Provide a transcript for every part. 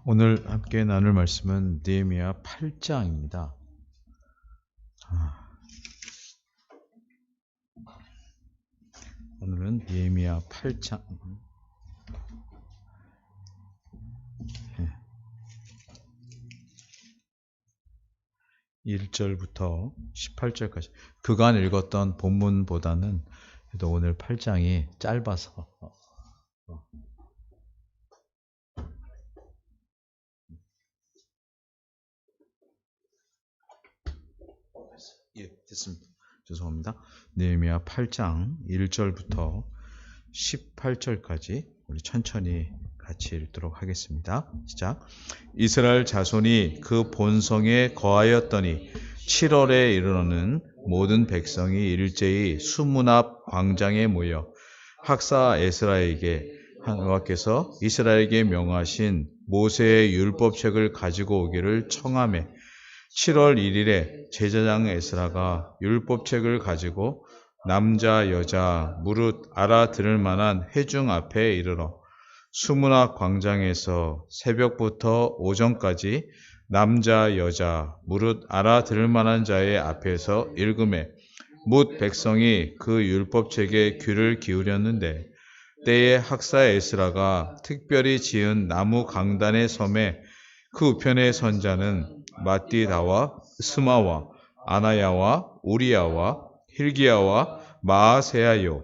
오늘 함께 나눌 말씀은 느헤미야 8장입니다. 오늘은 느헤미야 8장 1절부터 18절까지 그간 읽었던 본문보다는 그래도 오늘 8장이 짧아서 됐습니다. 죄송합니다. 느헤미야 8장 1절부터 18절까지 우리 천천히 같이 읽도록 하겠습니다. 시작. 이스라엘 자손이 그 본성에 거하였더니 7월에 이르러는 모든 백성이 일제히 수문 앞 광장에 모여 학사 에스라에게 여호와께서 이스라엘에게 명하신 모세의 율법책을 가지고 오기를 청하매 7월 1일에 제사장 에스라가 율법책을 가지고 남자 여자 무릇 알아들을 만한 회중 앞에 이르러 수문학 광장에서 새벽부터 오전까지 남자 여자 무릇 알아들을 만한 자의 앞에서 읽음에 뭇 백성이 그 율법책에 귀를 기울였는데 때에 학사 에스라가 특별히 지은 나무 강단의 섬에 그 우편의 선자는 마띠다와 스마와 아나야와 우리야와 힐기야와 마아세야요.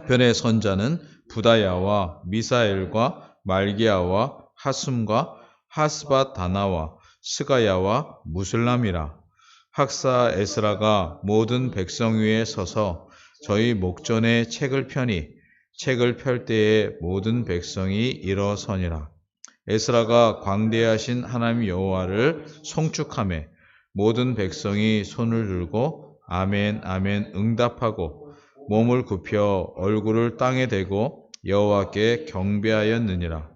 편의 선자는 부다야와 미사엘과 말기야와 하숨과 하스밧 다나와 스가야와 무슬람이라. 학사 에스라가 모든 백성 위에 서서 저희 목전에 책을 펴니 책을 펼 때에 모든 백성이 일어서니라. 에스라가 광대하신 하나님 여호와를 송축하매 모든 백성이 손을 들고 아멘 아멘 응답하고 몸을 굽혀 얼굴을 땅에 대고 여호와께 경배하였느니라.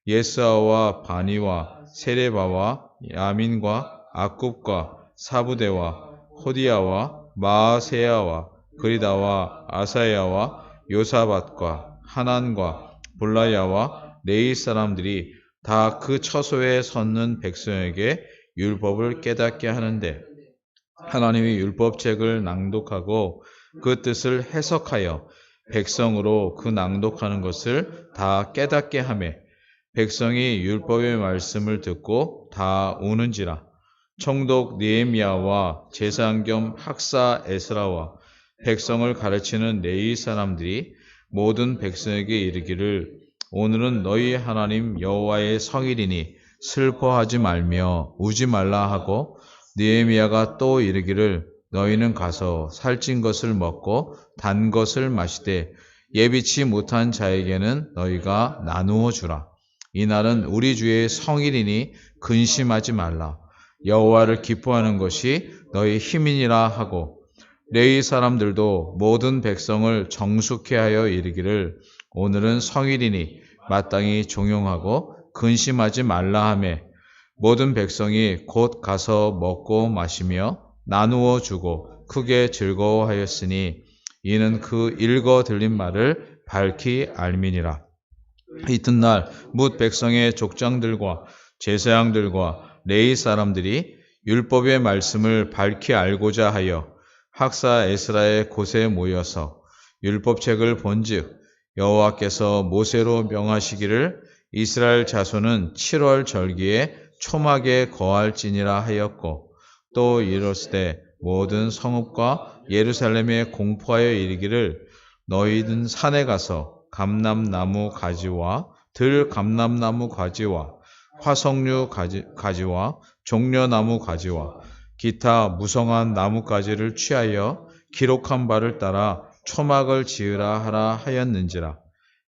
예스아와 바니와 세레바와 야민과 악굽과 사부대와 호디야와 마아세야와 그리다와 아사야와 요사밧과 하난과 볼라야와 레이 사람들이 다 그 처소에 섰는 백성에게 율법을 깨닫게 하는데 하나님의 율법책을 낭독하고 그 뜻을 해석하여 백성으로 그 낭독하는 것을 다 깨닫게 하매 백성이 율법의 말씀을 듣고 다 우는지라. 총독 느헤미야와 제사장 겸 학사 에스라와 백성을 가르치는 레위 사람들이 모든 백성에게 이르기를 오늘은 너희 하나님 여호와의 성일이니 슬퍼하지 말며 우지 말라 하고 느헤미야가 또 이르기를 너희는 가서 살찐 것을 먹고 단 것을 마시되 예비치 못한 자에게는 너희가 나누어 주라. 이날은 우리 주의 성일이니 근심하지 말라. 여호와를 기뻐하는 것이 너희 힘이니라 하고 레위 사람들도 모든 백성을 정숙해 하여 이르기를 오늘은 성일이니 마땅히 종용하고 근심하지 말라 하매 모든 백성이 곧 가서 먹고 마시며 나누어 주고 크게 즐거워하였으니 이는 그 읽어 들린 말을 밝히 알미니라. 이튿날 뭇 백성의 족장들과 제사장들과 레위 사람들이 율법의 말씀을 밝히 알고자 하여 학사 에스라의 곳에 모여서 율법책을 본즉 여호와께서 모세로 명하시기를 이스라엘 자손은 7월 절기에 초막에 거할지니라 하였고 또 이르시되 모든 성읍과 예루살렘에 공포하여 이르기를 너희는 산에 가서 감람나무 가지와 들감람나무 가지와 화석류 가지와 종려나무 가지와 기타 무성한 나무가지를 취하여 기록한 바를 따라 초막을 지으라 하라 하였는지라.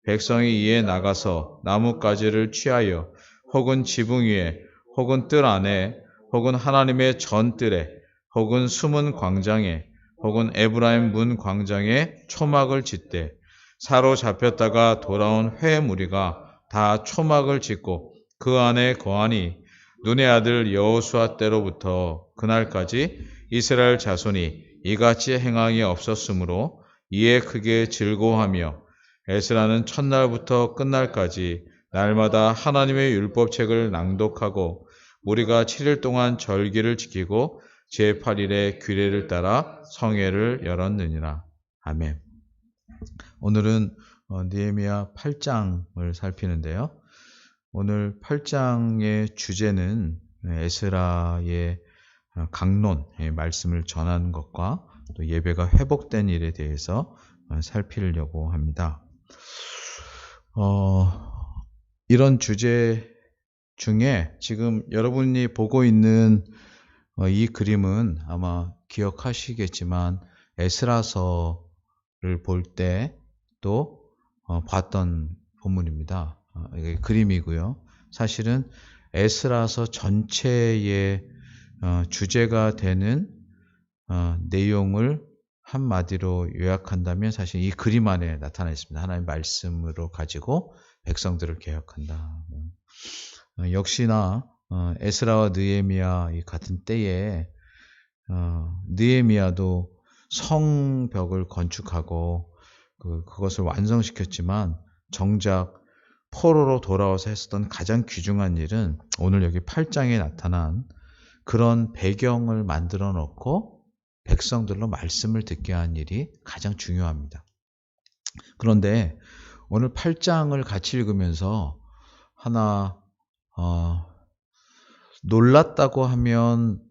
백성이 이에 나가서 나무가지를 취하여 혹은 지붕 위에 혹은 뜰 안에 혹은 하나님의 전뜰에 혹은 숨은 광장에 혹은 에브라임 문 광장에 초막을 짓되 사로잡혔다가 돌아온 회 무리가 다 초막을 짓고 그 안에 거하니 눈의 아들 여호수아 때로부터 그날까지 이스라엘 자손이 이같이 행함이 없었으므로 이에 크게 즐거워하며 에스라는 첫날부터 끝날까지 날마다 하나님의 율법책을 낭독하고 우리가 7일 동안 절기를 지키고 제8일에 규례를 따라 성회를 열었느니라. 아멘. 오늘은 느헤미야 8장을 살피는데요. 오늘 8장의 주제는 에스라의 강론의 말씀을 전하는 것과 또 예배가 회복된 일에 대해서 살피려고 합니다. 이런 주제 중에 지금 여러분이 보고 있는 이 그림은 아마 기억하시겠지만 에스라서를 볼 때 또 봤던 본문입니다. 이게 그림이고요. 사실은 에스라서 전체의 주제가 되는 내용을 한마디로 요약한다면 사실 이 그림 안에 나타나 있습니다. 하나님의 말씀으로 가지고 백성들을 개혁한다. 역시나 에스라와 느헤미야 이 같은 때에 느헤미야도 성벽을 건축하고 그것을 완성시켰지만 정작 포로로 돌아와서 했었던 가장 귀중한 일은 오늘 여기 8장에 나타난 그런 배경을 만들어 놓고 백성들로 말씀을 듣게 한 일이 가장 중요합니다. 그런데 오늘 8장을 같이 읽으면서 하나 놀랐다고 하면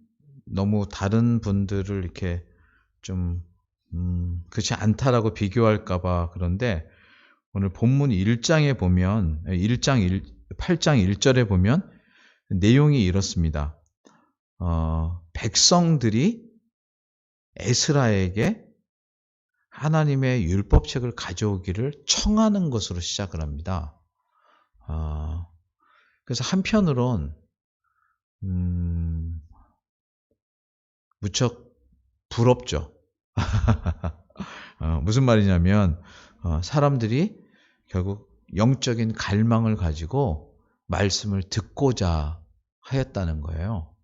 너무 다른 분들을 이렇게 좀 그렇지 않다라고 비교할까봐 그런데 오늘 본문 1장에 보면 8장 1절에 보면 내용이 이렇습니다. 백성들이 에스라에게 하나님의 율법책을 가져오기를 청하는 것으로 시작을 합니다. 그래서 한편으론 무척 부럽죠. 무슨 말이냐면 사람들이 결국 영적인 갈망을 가지고 말씀을 듣고자 하였다는 거예요.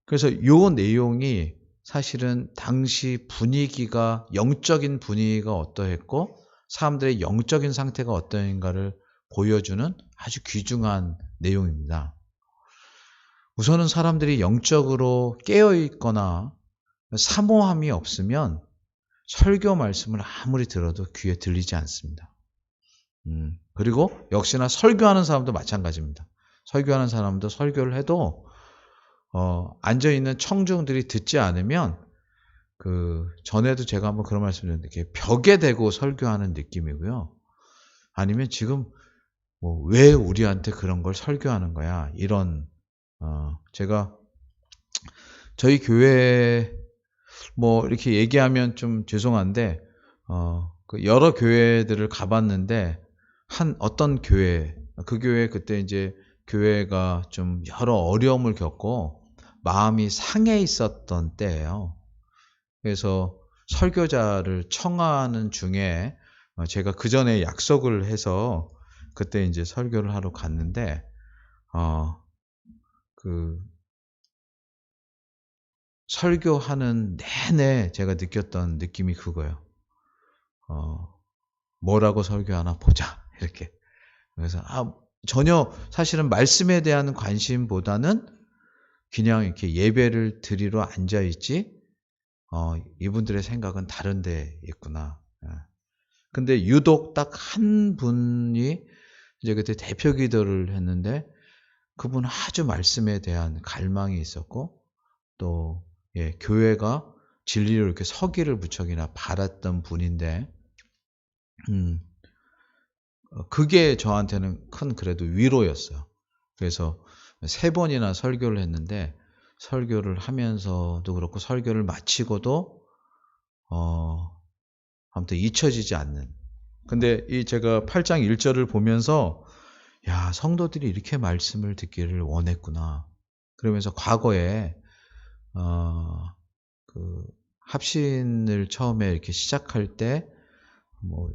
그래서 요 내용이 사실은 당시 분위기가 영적인 분위기가 어떠했고 사람들의 영적인 상태가 어떠한가를 보여주는 아주 귀중한 내용입니다. 우선은 사람들이 영적으로 깨어있거나 사모함이 없으면 설교 말씀을 아무리 들어도 귀에 들리지 않습니다. 그리고 역시나 설교하는 사람도 마찬가지입니다. 설교하는 사람도 설교를 해도 앉아있는 청중들이 듣지 않으면 전에도 제가 한번 그런 말씀을 드렸는데 이렇게 벽에 대고 설교하는 느낌이고요. 아니면 지금 왜 우리한테 그런 걸 설교하는 거야? 이런 제가 저희 교회 이렇게 얘기하면 좀 죄송한데 여러 교회들을 가봤는데 어떤 교회 그 교회 그때 이제 교회가 좀 여러 어려움을 겪고 마음이 상해 있었던 때예요. 그래서 설교자를 청하는 중에 제가 그 전에 약속을 해서 그때 이제 설교를 하러 갔는데 설교하는 내내 제가 느꼈던 느낌이 그거예요. 뭐라고 설교하나 보자 이렇게. 그래서 전혀 사실은 말씀에 대한 관심보다는 그냥 이렇게 예배를 드리러 앉아 있지. 이분들의 생각은 다른 데 있구나. 근데 유독 딱 한 분이 이제 그때 대표 기도를 했는데 그분 아주 말씀에 대한 갈망이 있었고 또 교회가 진리로 이렇게 서기를 무척이나 바랐던 분인데 그게 저한테는 큰 그래도 위로였어요. 그래서 3번이나 설교를 했는데 설교를 하면서도 그렇고 설교를 마치고도 아무튼 잊혀지지 않는. 근데 제가 8장 1절을 보면서 야, 성도들이 이렇게 말씀을 듣기를 원했구나. 그러면서 과거에 합신을 처음에 이렇게 시작할 때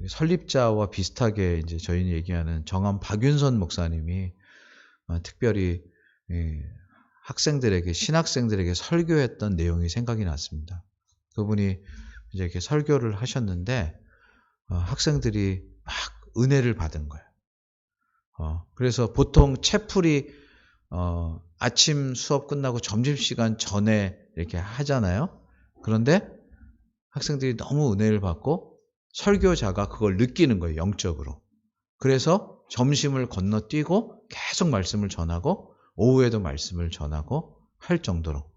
설립자와 비슷하게 이제 저희는 얘기하는 정암 박윤선 목사님이 특별히 학생들에게 신학생들에게 설교했던 내용이 생각이 났습니다. 그분이 이제 이렇게 설교를 하셨는데 학생들이 막 은혜를 받은 거예요. 그래서 보통 채플이 아침 수업 끝나고 점심시간 전에 이렇게 하잖아요. 그런데 학생들이 너무 은혜를 받고 설교자가 그걸 느끼는 거예요, 영적으로. 그래서 점심을 건너뛰고 계속 말씀을 전하고 오후에도 말씀을 전하고 할 정도로.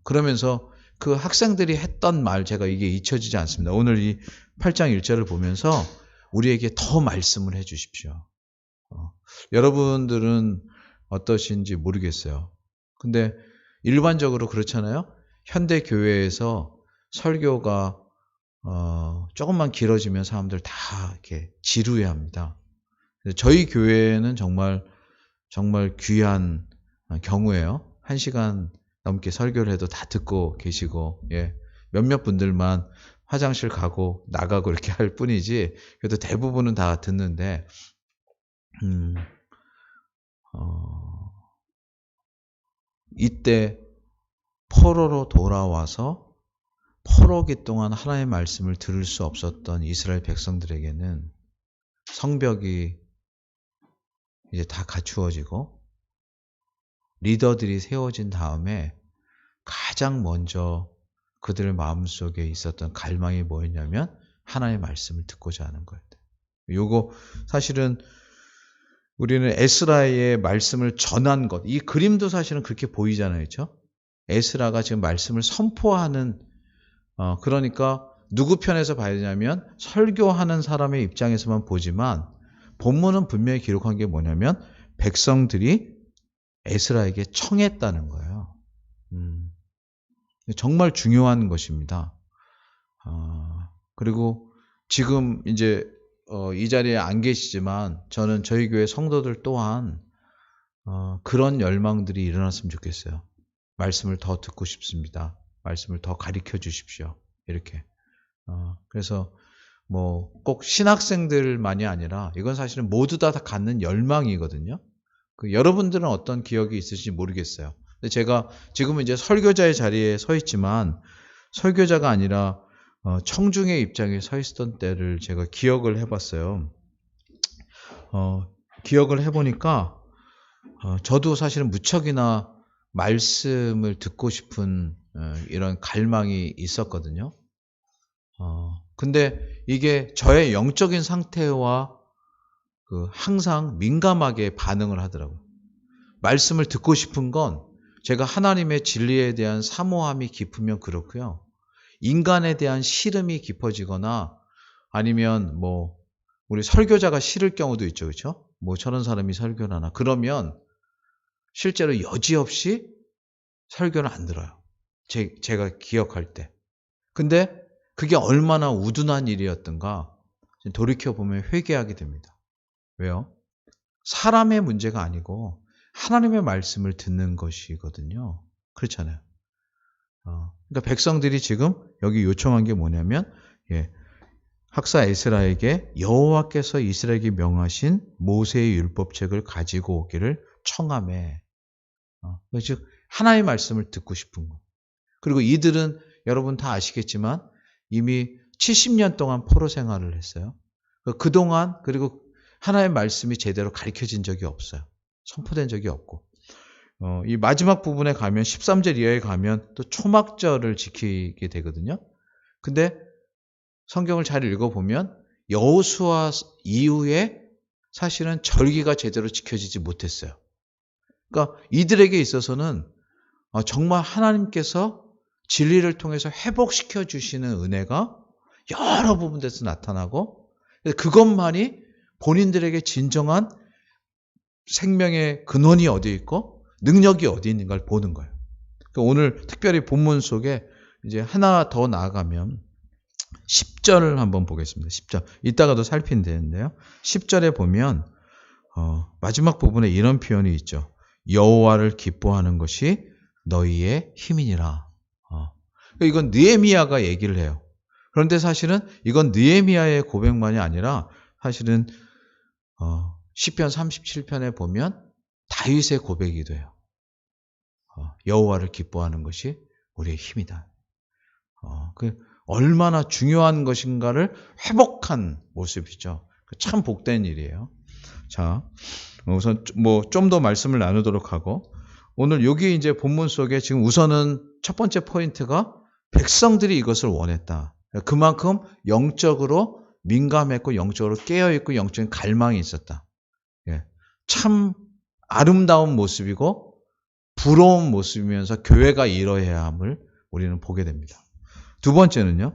그러면서 그 학생들이 했던 말, 제가 이게 잊혀지지 않습니다. 오늘 이 8장 1절을 보면서 우리에게 더 말씀을 해 주십시오. 여러분들은 어떠신지 모르겠어요. 근데 일반적으로 그렇잖아요. 현대 교회에서 설교가 조금만 길어지면 사람들 다 이렇게 지루해합니다. 저희 교회는 정말 귀한 경우예요. 1시간 넘게 설교를 해도 다 듣고 계시고, 예. 몇몇 분들만 화장실 가고 나가고 이렇게 할 뿐이지, 그래도 대부분은 다 듣는데, 이때 포로로 돌아와서 포로기 동안 하나님의 말씀을 들을 수 없었던 이스라엘 백성들에게는 성벽이 이제 다 갖추어지고 리더들이 세워진 다음에 가장 먼저 그들 마음속에 있었던 갈망이 뭐였냐면 하나님의 말씀을 듣고자 하는 거예요. 요거 사실은 우리는 에스라의 말씀을 전한 것, 이 그림도 사실은 그렇게 보이잖아요. 그렇죠? 에스라가 지금 말씀을 선포하는, 그러니까 누구 편에서 봐야 되냐면 설교하는 사람의 입장에서만 보지만 본문은 분명히 기록한 게 뭐냐면 백성들이 에스라에게 청했다는 거예요. 정말 중요한 것입니다. 그리고 지금 이제 이 자리에 안 계시지만 저는 저희 교회 성도들 또한 그런 열망들이 일어났으면 좋겠어요. 말씀을 더 듣고 싶습니다. 말씀을 더 가르쳐 주십시오. 이렇게. 그래서 뭐 꼭 신학생들만이 아니라 이건 사실은 모두 다 갖는 열망이거든요. 여러분들은 어떤 기억이 있으실지 모르겠어요. 근데 제가 지금은 이제 설교자의 자리에 서 있지만 설교자가 아니라 청중의 입장에 서 있었던 때를 제가 기억을 해봤어요. 기억을 해보니까 저도 사실은 무척이나 말씀을 듣고 싶은 이런 갈망이 있었거든요. 근데 이게 저의 영적인 상태와 항상 민감하게 반응을 하더라고요. 말씀을 듣고 싶은 건 제가 하나님의 진리에 대한 사모함이 깊으면 그렇고요. 인간에 대한 싫음이 깊어지거나 아니면 뭐 우리 설교자가 싫을 경우도 있죠. 그렇죠? 뭐 저런 사람이 설교를 하나. 그러면 실제로 여지없이 설교를 안 들어요. 제가 기억할 때. 근데 그게 얼마나 우둔한 일이었던가 돌이켜보면 회개하게 됩니다. 왜요? 사람의 문제가 아니고 하나님의 말씀을 듣는 것이거든요. 그렇잖아요. 그러니까 백성들이 지금 여기 요청한 게 뭐냐면 학사 에스라에게 여호와께서 이스라엘에게 명하신 모세의 율법책을 가지고 오기를 청하매. 즉 하나님의 말씀을 듣고 싶은 거. 그리고 이들은 여러분 다 아시겠지만 이미 70년 동안 포로 생활을 했어요. 그동안 그리고 하나님의 말씀이 제대로 가르쳐진 적이 없어요. 선포된 적이 없고. 이 마지막 부분에 가면 13절 이하에 가면 또 초막절을 지키게 되거든요. 근데 성경을 잘 읽어보면 여호수아 이후에 사실은 절기가 제대로 지켜지지 못했어요. 그러니까 이들에게 있어서는 정말 하나님께서 진리를 통해서 회복시켜 주시는 은혜가 여러 부분에서 나타나고 그것만이 본인들에게 진정한 생명의 근원이 어디 있고 능력이 어디 있는가를 보는 거예요. 그러니까 오늘 특별히 본문 속에 이제 하나 더 나아가면 10절을 한번 보겠습니다. 10절. 이따가도 살피면 되는데요. 10절에 보면 마지막 부분에 이런 표현이 있죠. 여호와를 기뻐하는 것이 너희의 힘이니라. 이건 느헤미야가 얘기를 해요. 그런데 사실은 이건 느헤미야의 고백만이 아니라 사실은 시편 37편에 보면 다윗의 고백이기도 해요. 여호와를 기뻐하는 것이 우리의 힘이다. 얼마나 중요한 것인가를 회복한 모습이죠. 참 복된 일이에요. 자, 우선 뭐 좀 더 말씀을 나누도록 하고, 오늘 여기 이제 본문 속에 지금 우선은 첫 번째 포인트가 백성들이 이것을 원했다. 그만큼 영적으로 민감했고 영적으로 깨어있고 영적인 갈망이 있었다. 예. 참 아름다운 모습이고 부러운 모습이면서 교회가 이러해야 함을 우리는 보게 됩니다. 두 번째는요.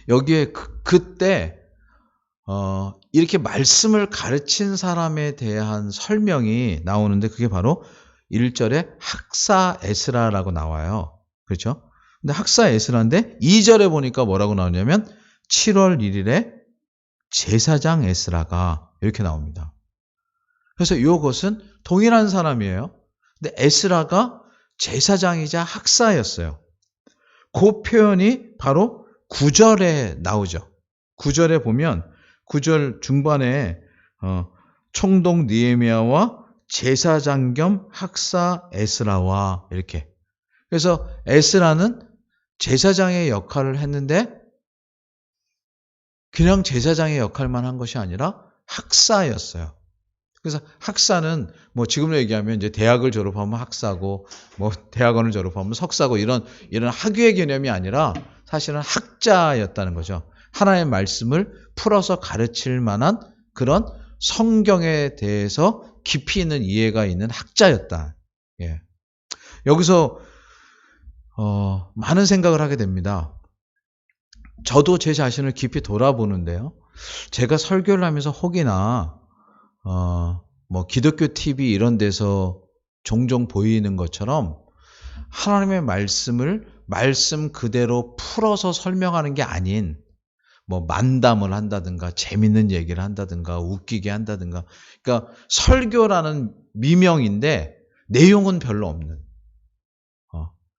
여기에 그때 이렇게 말씀을 가르친 사람에 대한 설명이 나오는데 그게 바로 1절에 학사 에스라라고 나와요. 그렇죠? 근데 학사 에스라인데 2절에 보니까 뭐라고 나오냐면 7월 1일에 제사장 에스라가 이렇게 나옵니다. 그래서 이것은 동일한 사람이에요. 근데 에스라가 제사장이자 학사였어요. 그 표현이 바로 9절에 나오죠. 9절에 보면 9절 중반에 총독 느헤미야와 제사장 겸 학사 에스라와 이렇게. 그래서 에스라는 제사장의 역할을 했는데 그냥 제사장의 역할만 한 것이 아니라 학사였어요. 그래서 학사는 뭐 지금으로 얘기하면 이제 대학을 졸업하면 학사고 뭐 대학원을 졸업하면 석사고 이런 학위의 개념이 아니라 사실은 학자였다는 거죠. 하나님의 말씀을 풀어서 가르칠 만한 그런 성경에 대해서 깊이 있는 이해가 있는 학자였다. 예. 여기서 많은 생각을 하게 됩니다. 저도 제 자신을 깊이 돌아보는데요. 제가 설교를 하면서 혹이나 뭐 기독교 TV 이런 데서 종종 보이는 것처럼 하나님의 말씀을 말씀 그대로 풀어서 설명하는 게 아닌 뭐 만담을 한다든가 재밌는 얘기를 한다든가 웃기게 한다든가, 그러니까 설교라는 미명인데 내용은 별로 없는.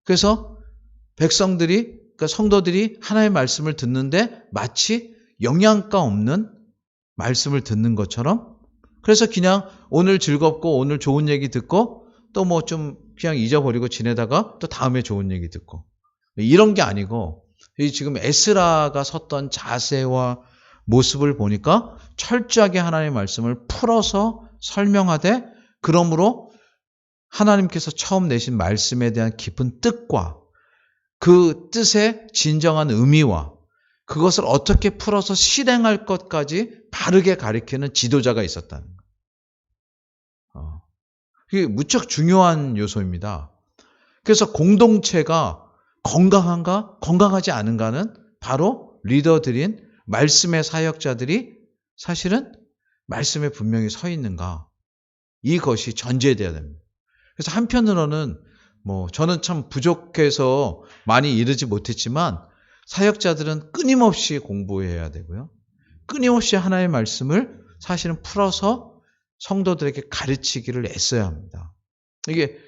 그래서 백성들이, 그러니까 성도들이 하나님의 말씀을 듣는데 마치 영양가 없는 말씀을 듣는 것처럼, 그래서 그냥 오늘 즐겁고 오늘 좋은 얘기 듣고 또 뭐 좀 그냥 잊어버리고 지내다가 또 다음에 좋은 얘기 듣고 이런 게 아니고, 지금 에스라가 섰던 자세와 모습을 보니까 철저하게 하나님의 말씀을 풀어서 설명하되, 그러므로 하나님께서 처음 내신 말씀에 대한 깊은 뜻과 그 뜻의 진정한 의미와 그것을 어떻게 풀어서 실행할 것까지 바르게 가리키는 지도자가 있었다는 거예요. 그게 무척 중요한 요소입니다. 그래서 공동체가 건강한가 건강하지 않은가는 바로 리더들인 말씀의 사역자들이 사실은 말씀에 분명히 서 있는가, 이것이 전제돼야 됩니다. 그래서 한편으로는 뭐 저는 참 부족해서 많이 이르지 못했지만 사역자들은 끊임없이 공부해야 되고요. 끊임없이 하나님의 말씀을 사실은 풀어서 성도들에게 가르치기를 애써야 합니다. 이게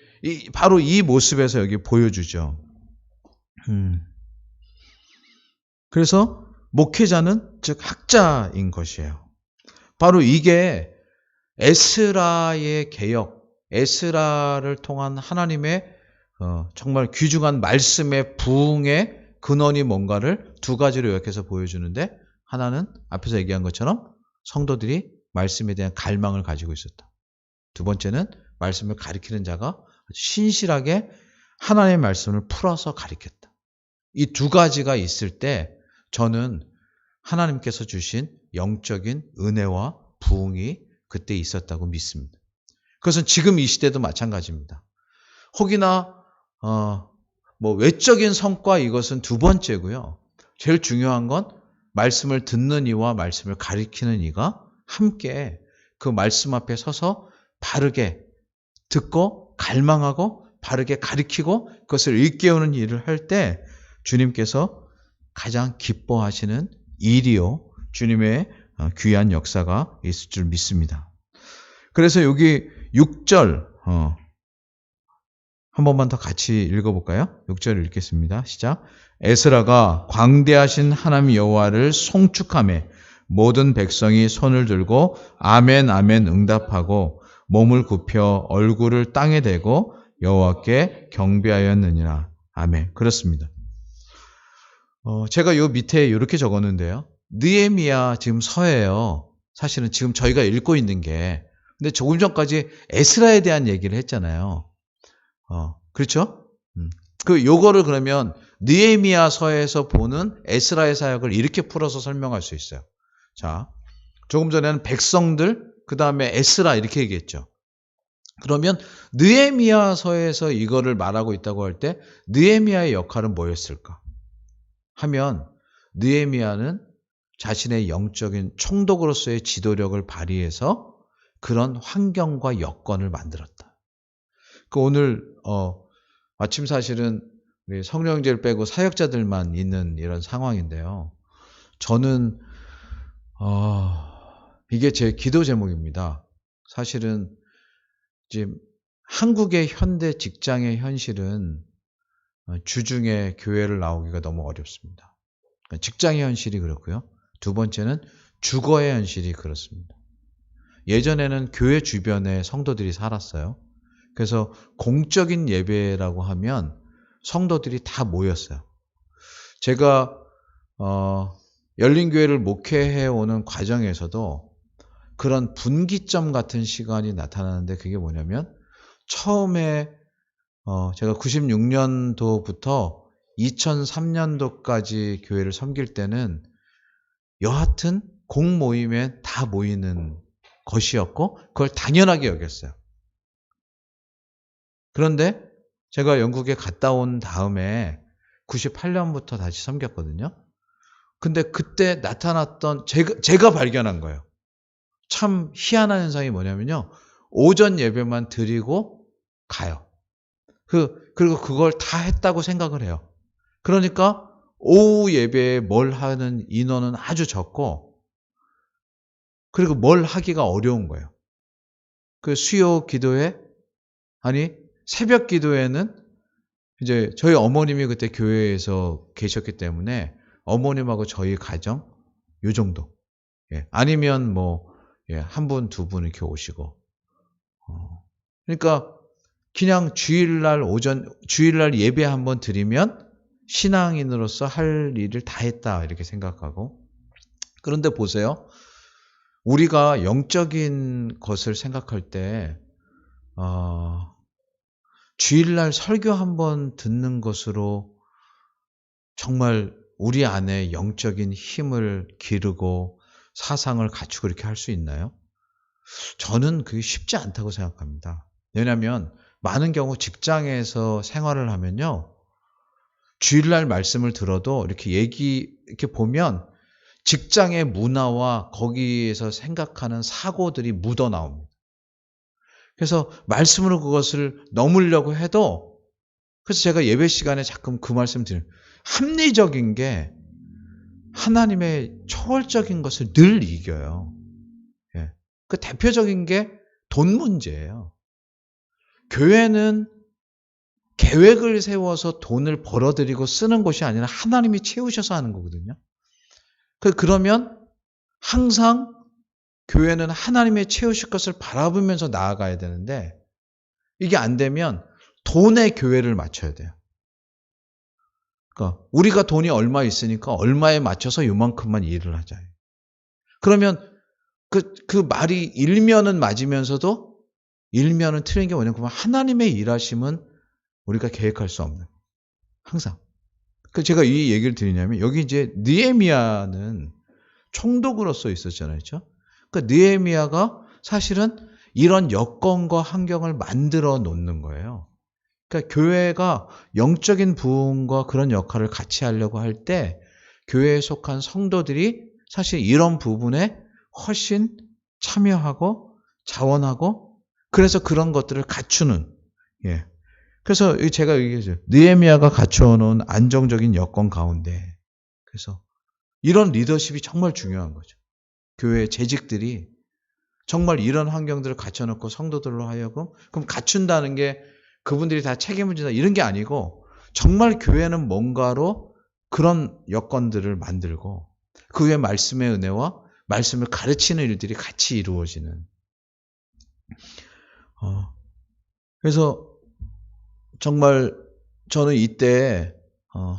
바로 이 모습에서 여기 보여주죠. 그래서 목회자는 즉 학자인 것이에요. 바로 이게 에스라의 개혁, 에스라를 통한 하나님의 정말 귀중한 말씀의 부흥의 근원이 뭔가를 두 가지로 요약해서 보여주는데, 하나는 앞에서 얘기한 것처럼 성도들이 말씀에 대한 갈망을 가지고 있었다. 두 번째는 말씀을 가리키는 자가 신실하게 하나님의 말씀을 풀어서 가리켰다. 이 두 가지가 있을 때 저는 하나님께서 주신 영적인 은혜와 부흥이 그때 있었다고 믿습니다. 그것은 지금 이 시대도 마찬가지입니다. 혹이나 뭐 외적인 성과, 이것은 두 번째고요. 제일 중요한 건 말씀을 듣는 이와 말씀을 가리키는 이가 함께 그 말씀 앞에 서서 바르게 듣고 갈망하고 바르게 가리키고 그것을 일깨우는 일을 할 때 주님께서 가장 기뻐하시는 일이요, 주님의 귀한 역사가 있을 줄 믿습니다. 그래서 여기 6절 한 번만 더 같이 읽어볼까요? 6절 읽겠습니다. 시작. 에스라가 광대하신 하나님 여호와를 송축하며 모든 백성이 손을 들고 아멘 아멘 응답하고 몸을 굽혀 얼굴을 땅에 대고 여호와께 경배하였느니라. 아멘. 그렇습니다. 제가 요 밑에 요렇게 적었는데요. 느헤미야 지금 서예요. 사실은 지금 저희가 읽고 있는 게. 근데 조금 전까지 에스라에 대한 얘기를 했잖아요. 그렇죠? 요거를 그러면 느헤미야서에서 보는 에스라의 사역을 이렇게 풀어서 설명할 수 있어요. 자, 조금 전에는 백성들, 그 다음에 에스라 이렇게 얘기했죠. 그러면 느헤미야서에서 이거를 말하고 있다고 할 때 느헤미야의 역할은 뭐였을까? 하면 느헤미야는 자신의 영적인 총독으로서의 지도력을 발휘해서 그런 환경과 여건을 만들었다. 오늘 마침 사실은 우리 성령제를 빼고 사역자들만 있는 이런 상황인데요. 저는 이게 제 기도 제목입니다. 사실은 지금 한국의 현대 직장의 현실은 주중에 교회를 나오기가 너무 어렵습니다. 직장의 현실이 그렇고요. 두 번째는 주거의 현실이 그렇습니다. 예전에는 교회 주변에 성도들이 살았어요. 그래서 공적인 예배라고 하면 성도들이 다 모였어요. 제가 열린교회를 목회해 오는 과정에서도 그런 분기점 같은 시간이 나타나는데 그게 뭐냐면 처음에 제가 96년도부터 2003년도까지 교회를 섬길 때는 여하튼 공모임에 다 모이는 것이었고 그걸 당연하게 여겼어요. 그런데 제가 영국에 갔다 온 다음에 98년부터 다시 섬겼거든요. 근데 그때 나타났던 제가 발견한 거예요. 참 희한한 현상이 뭐냐면요. 오전 예배만 드리고 가요. 그리고 그걸 다 했다고 생각을 해요. 그러니까 오후 예배에 뭘 하는 인원은 아주 적고 그리고 뭘 하기가 어려운 거예요. 그 수요 기도회 아니 새벽 기도회는 이제 저희 어머님이 그때 교회에서 계셨기 때문에 어머님하고 저희 가정 요 정도. 예. 아니면 한 분, 두 분 이렇게 오시고. 그러니까 그냥 주일날 예배 한번 드리면 신앙인으로서 할 일을 다 했다 이렇게 생각하고. 그런데 보세요. 우리가 영적인 것을 생각할 때 주일날 설교 한번 듣는 것으로 정말 우리 안에 영적인 힘을 기르고 사상을 갖추고 이렇게 할 수 있나요? 저는 그게 쉽지 않다고 생각합니다. 왜냐하면 많은 경우 직장에서 생활을 하면요. 주일날 말씀을 들어도 이렇게 보면 직장의 문화와 거기에서 생각하는 사고들이 묻어 나옵니다. 그래서 말씀으로 그것을 넘으려고 해도 그래서 제가 예배 시간에 자꾸 그 말씀 드려요. 합리적인 게 하나님의 초월적인 것을 늘 이겨요. 예. 그 대표적인 게 돈 문제예요. 교회는 계획을 세워서 돈을 벌어들이고 쓰는 것이 아니라 하나님이 채우셔서 하는 거거든요. 그러면 항상 교회는 하나님의 채우실 것을 바라보면서 나아가야 되는데 이게 안 되면 돈에 교회를 맞춰야 돼요. 그러니까 우리가 돈이 얼마 있으니까 얼마에 맞춰서 요만큼만 일을 하자. 그러면 그 말이 일면은 맞으면서도 일면은 틀린 게 뭐냐면 하나님의 일하심은 우리가 계획할 수 없는. 항상. 제가 이 얘기를 드리냐면 여기 이제 느헤미야는 총독으로서 있었잖아요. 그렇죠? 그러니까 느헤미야가 사실은 이런 여건과 환경을 만들어 놓는 거예요. 그러니까 교회가 영적인 부흥과 그런 역할을 같이 하려고 할 때 교회에 속한 성도들이 사실 이런 부분에 훨씬 참여하고 자원하고 그래서 그런 것들을 갖추는 예. 그래서 제가 얘기했죠. 느헤미야가 갖춰놓은 안정적인 여건 가운데 그래서 이런 리더십이 정말 중요한 거죠. 교회 재직들이 정말 이런 환경들을 갖춰놓고 성도들로 하여금 그럼 갖춘다는 게 그분들이 다 책임을 진다 이런 게 아니고 정말 교회는 뭔가로 그런 여건들을 만들고 그 후에 말씀의 은혜와 말씀을 가르치는 일들이 같이 이루어지는 그래서 정말 저는 이때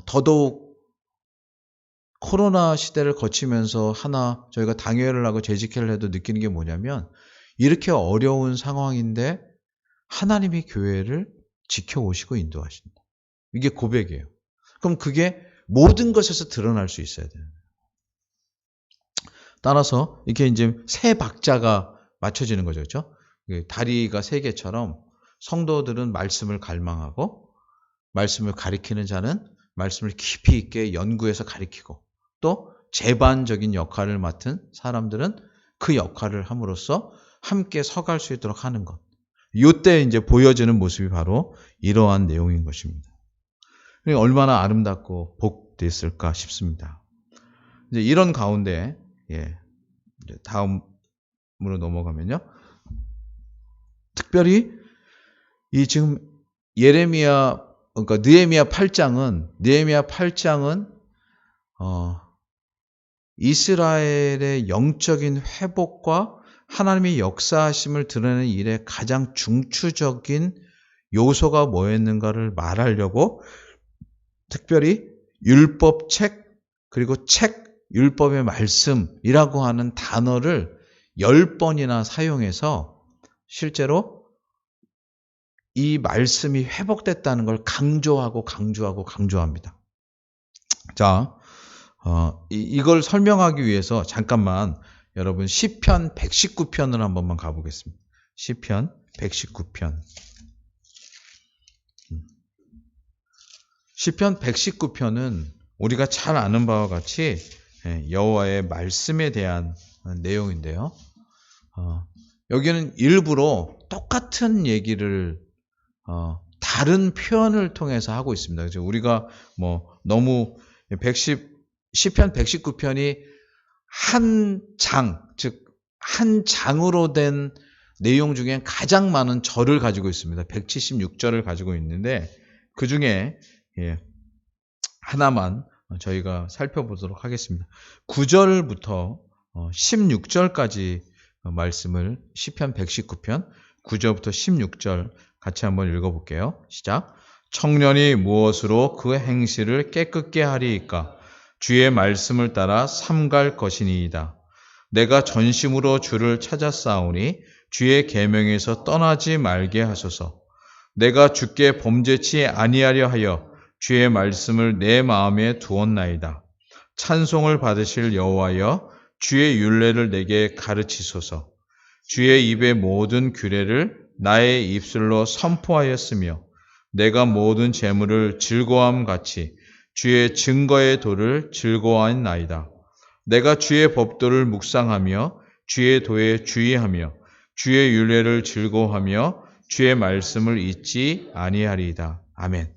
더더욱 코로나 시대를 거치면서 하나 저희가 당회를 하고 재직회를 해도 느끼는 게 뭐냐면 이렇게 어려운 상황인데 하나님이 교회를 지켜오시고 인도하신다. 이게 고백이에요. 그럼 그게 모든 것에서 드러날 수 있어야 돼요. 따라서 이렇게 이제 세 박자가 맞춰지는 거죠. 그렇죠? 다리가 세 개처럼 성도들은 말씀을 갈망하고 말씀을 가리키는 자는 말씀을 깊이 있게 연구해서 가리키고 또 제반적인 역할을 맡은 사람들은 그 역할을 함으로써 함께 서갈 수 있도록 하는 것. 이때 이제 보여지는 모습이 바로 이러한 내용인 것입니다. 얼마나 아름답고 복됐을까 싶습니다. 이제 이런 가운데 이제 다음으로 넘어가면요. 특별히 이 지금 예레미야 그러니까 느헤미야 8장은 이스라엘의 영적인 회복과 하나님의 역사하심을 드러내는 일에 가장 중추적인 요소가 뭐였는가를 말하려고 특별히 율법책 그리고 율법의 말씀이라고 하는 단어를 10번이나 사용해서 실제로 이 말씀이 회복됐다는 걸 강조합니다. 자, 이걸 설명하기 위해서 잠깐만 여러분 시편 119편을 한 번만 가보겠습니다. 시편 119편. 시편 119편은 우리가 잘 아는 바와 같이 여호와의 말씀에 대한 내용인데요. 여기는 일부러 똑같은 얘기를 다른 표현을 통해서 하고 있습니다. 그래서 우리가 뭐 너무 시편 119편이 한 장으로 된 내용 중에 가장 많은 절을 가지고 있습니다. 176절을 가지고 있는데 그 중에 하나만 저희가 살펴보도록 하겠습니다. 9절부터 16절까지 말씀을 시편 119편 9절부터 16절 같이 한번 읽어볼게요. 시작. 청년이 무엇으로 그 행실을 깨끗게 하리이까? 주의 말씀을 따라 삼갈 것이니이다. 내가 전심으로 주를 찾았사오니 주의 계명에서 떠나지 말게 하소서. 내가 주께 범죄치 아니하려 하여 주의 말씀을 내 마음에 두었나이다. 찬송을 받으실 여호와여, 주의 율례를 내게 가르치소서. 주의 입의 모든 규례를 나의 입술로 선포하였으며 내가 모든 재물을 즐거움같이 주의 증거의 도를 즐거워하나이다. 내가 주의 법도를 묵상하며 주의 도에 주의하며 주의 율례를 즐거워하며 주의 말씀을 잊지 아니하리이다. 아멘.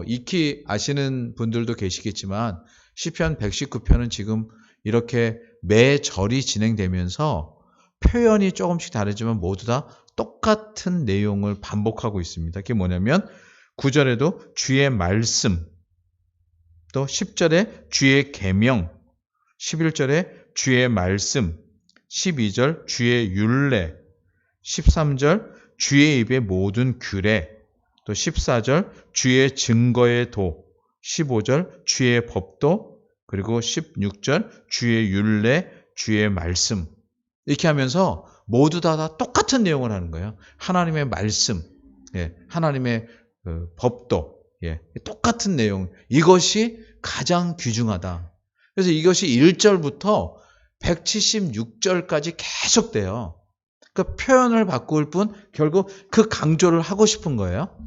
익히 아시는 분들도 계시겠지만 시편 119편은 지금 이렇게 매 절이 진행되면서 표현이 조금씩 다르지만 모두 다 똑같은 내용을 반복하고 있습니다. 그게 뭐냐면 9절에도 주의 말씀, 또 10절에 주의 계명, 11절에 주의 말씀, 12절 주의 율례, 13절 주의 입의 모든 규례, 또 14절 주의 증거의 도, 15절 주의 법도, 그리고 16절 주의 율례, 주의 말씀. 이렇게 하면서 모두 다 똑같은 내용을 하는 거예요. 하나님의 말씀, 하나님의 법도, 똑같은 내용. 이것이 가장 귀중하다. 그래서 이것이 1절부터 176절까지 계속돼요. 그러니까 표현을 바꿀 뿐 결국 그 강조를 하고 싶은 거예요.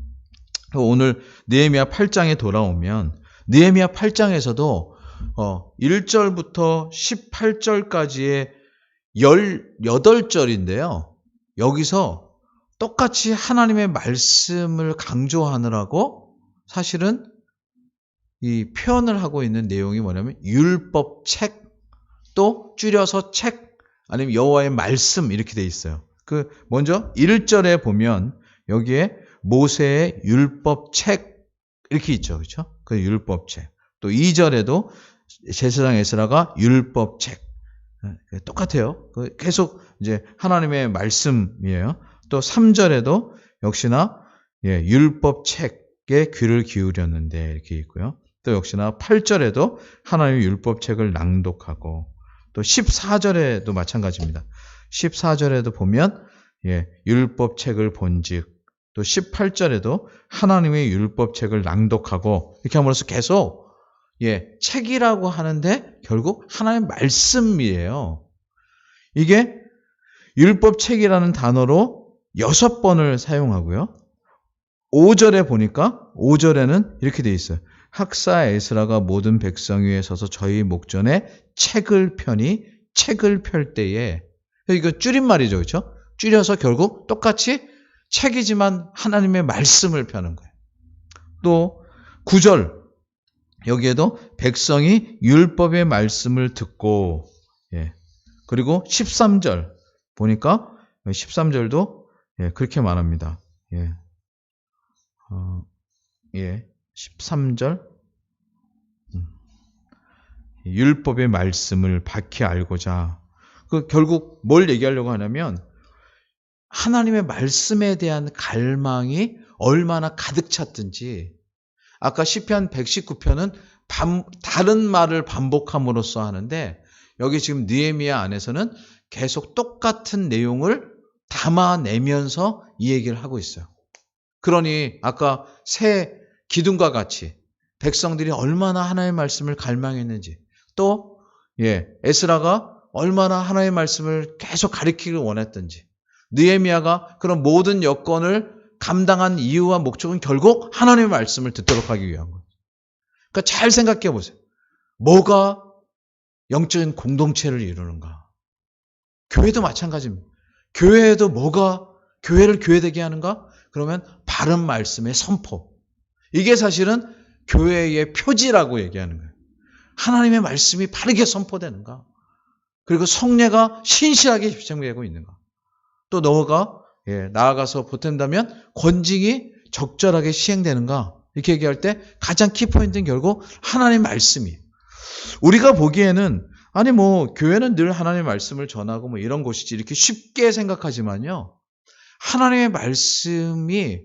오늘 느헤미야 8장에 돌아오면 느헤미야 8장에서도 1절부터 18절까지의 18절인데요. 여기서 똑같이 하나님의 말씀을 강조하느라고 사실은 이 표현을 하고 있는 내용이 뭐냐면 율법책, 또 줄여서 책, 아니면 여호와의 말씀 이렇게 돼 있어요. 먼저 1절에 보면 여기에 모세의 율법책 이렇게 있죠. 그렇죠? 그 율법책. 또 2절에도 제사장 에스라가 율법책. 똑같아요. 계속 이제 하나님의 말씀이에요. 또 3절에도 역시나 율법책에 귀를 기울였는데 이렇게 있고요. 또 역시나 8절에도 하나님의 율법책을 낭독하고 또 14절에도 마찬가지입니다. 14절에도 보면 율법책을 본즉 또 18절에도 하나님의 율법책을 낭독하고 이렇게 함으로써 계속 책이라고 하는데 결국 하나님의 말씀이에요. 이게 율법책이라는 단어로 6번을 사용하고요. 5절에 보니까 5절에는 이렇게 돼 있어요. 학사 에스라가 모든 백성 위에 서서 저희 목전에 책을 펴니 책을 펼 때에 이거 줄임말이죠. 그렇죠? 줄여서 결국 똑같이 책이지만 하나님의 말씀을 펴는 거예요. 또 9절 여기에도 백성이 율법의 말씀을 듣고 그리고 13절 보니까 13절도 그렇게 말합니다. 13절 율법의 말씀을 박히 알고자 결국 뭘 얘기하려고 하냐면 하나님의 말씀에 대한 갈망이 얼마나 가득 찼든지 아까 시편 119편은 다른 말을 반복함으로써 하는데 여기 지금 느헤미야 안에서는 계속 똑같은 내용을 담아내면서 이 얘기를 하고 있어요. 그러니 아까 새 기둥과 같이 백성들이 얼마나 하나님의 말씀을 갈망했는지 또 에스라가 얼마나 하나님의 말씀을 계속 가르치기를 원했던지 느헤미야가 그런 모든 여건을 감당한 이유와 목적은 결국 하나님의 말씀을 듣도록 하기 위한 거예요. 그러니까 잘 생각해 보세요. 뭐가 영적인 공동체를 이루는가? 교회도 마찬가지입니다. 교회에도 뭐가 교회를 교회되게 하는가? 그러면 바른 말씀의 선포. 이게 사실은 교회의 표지라고 얘기하는 거예요. 하나님의 말씀이 바르게 선포되는가? 그리고 성례가 신실하게 집행되고 있는가? 또 너가 나아가서 보탠다면 권징이 적절하게 시행되는가? 이렇게 얘기할 때 가장 키포인트는 결국 하나님의 말씀이에요. 우리가 보기에는 아니 교회는 늘 하나님의 말씀을 전하고 이런 곳이지 이렇게 쉽게 생각하지만요. 하나님의 말씀이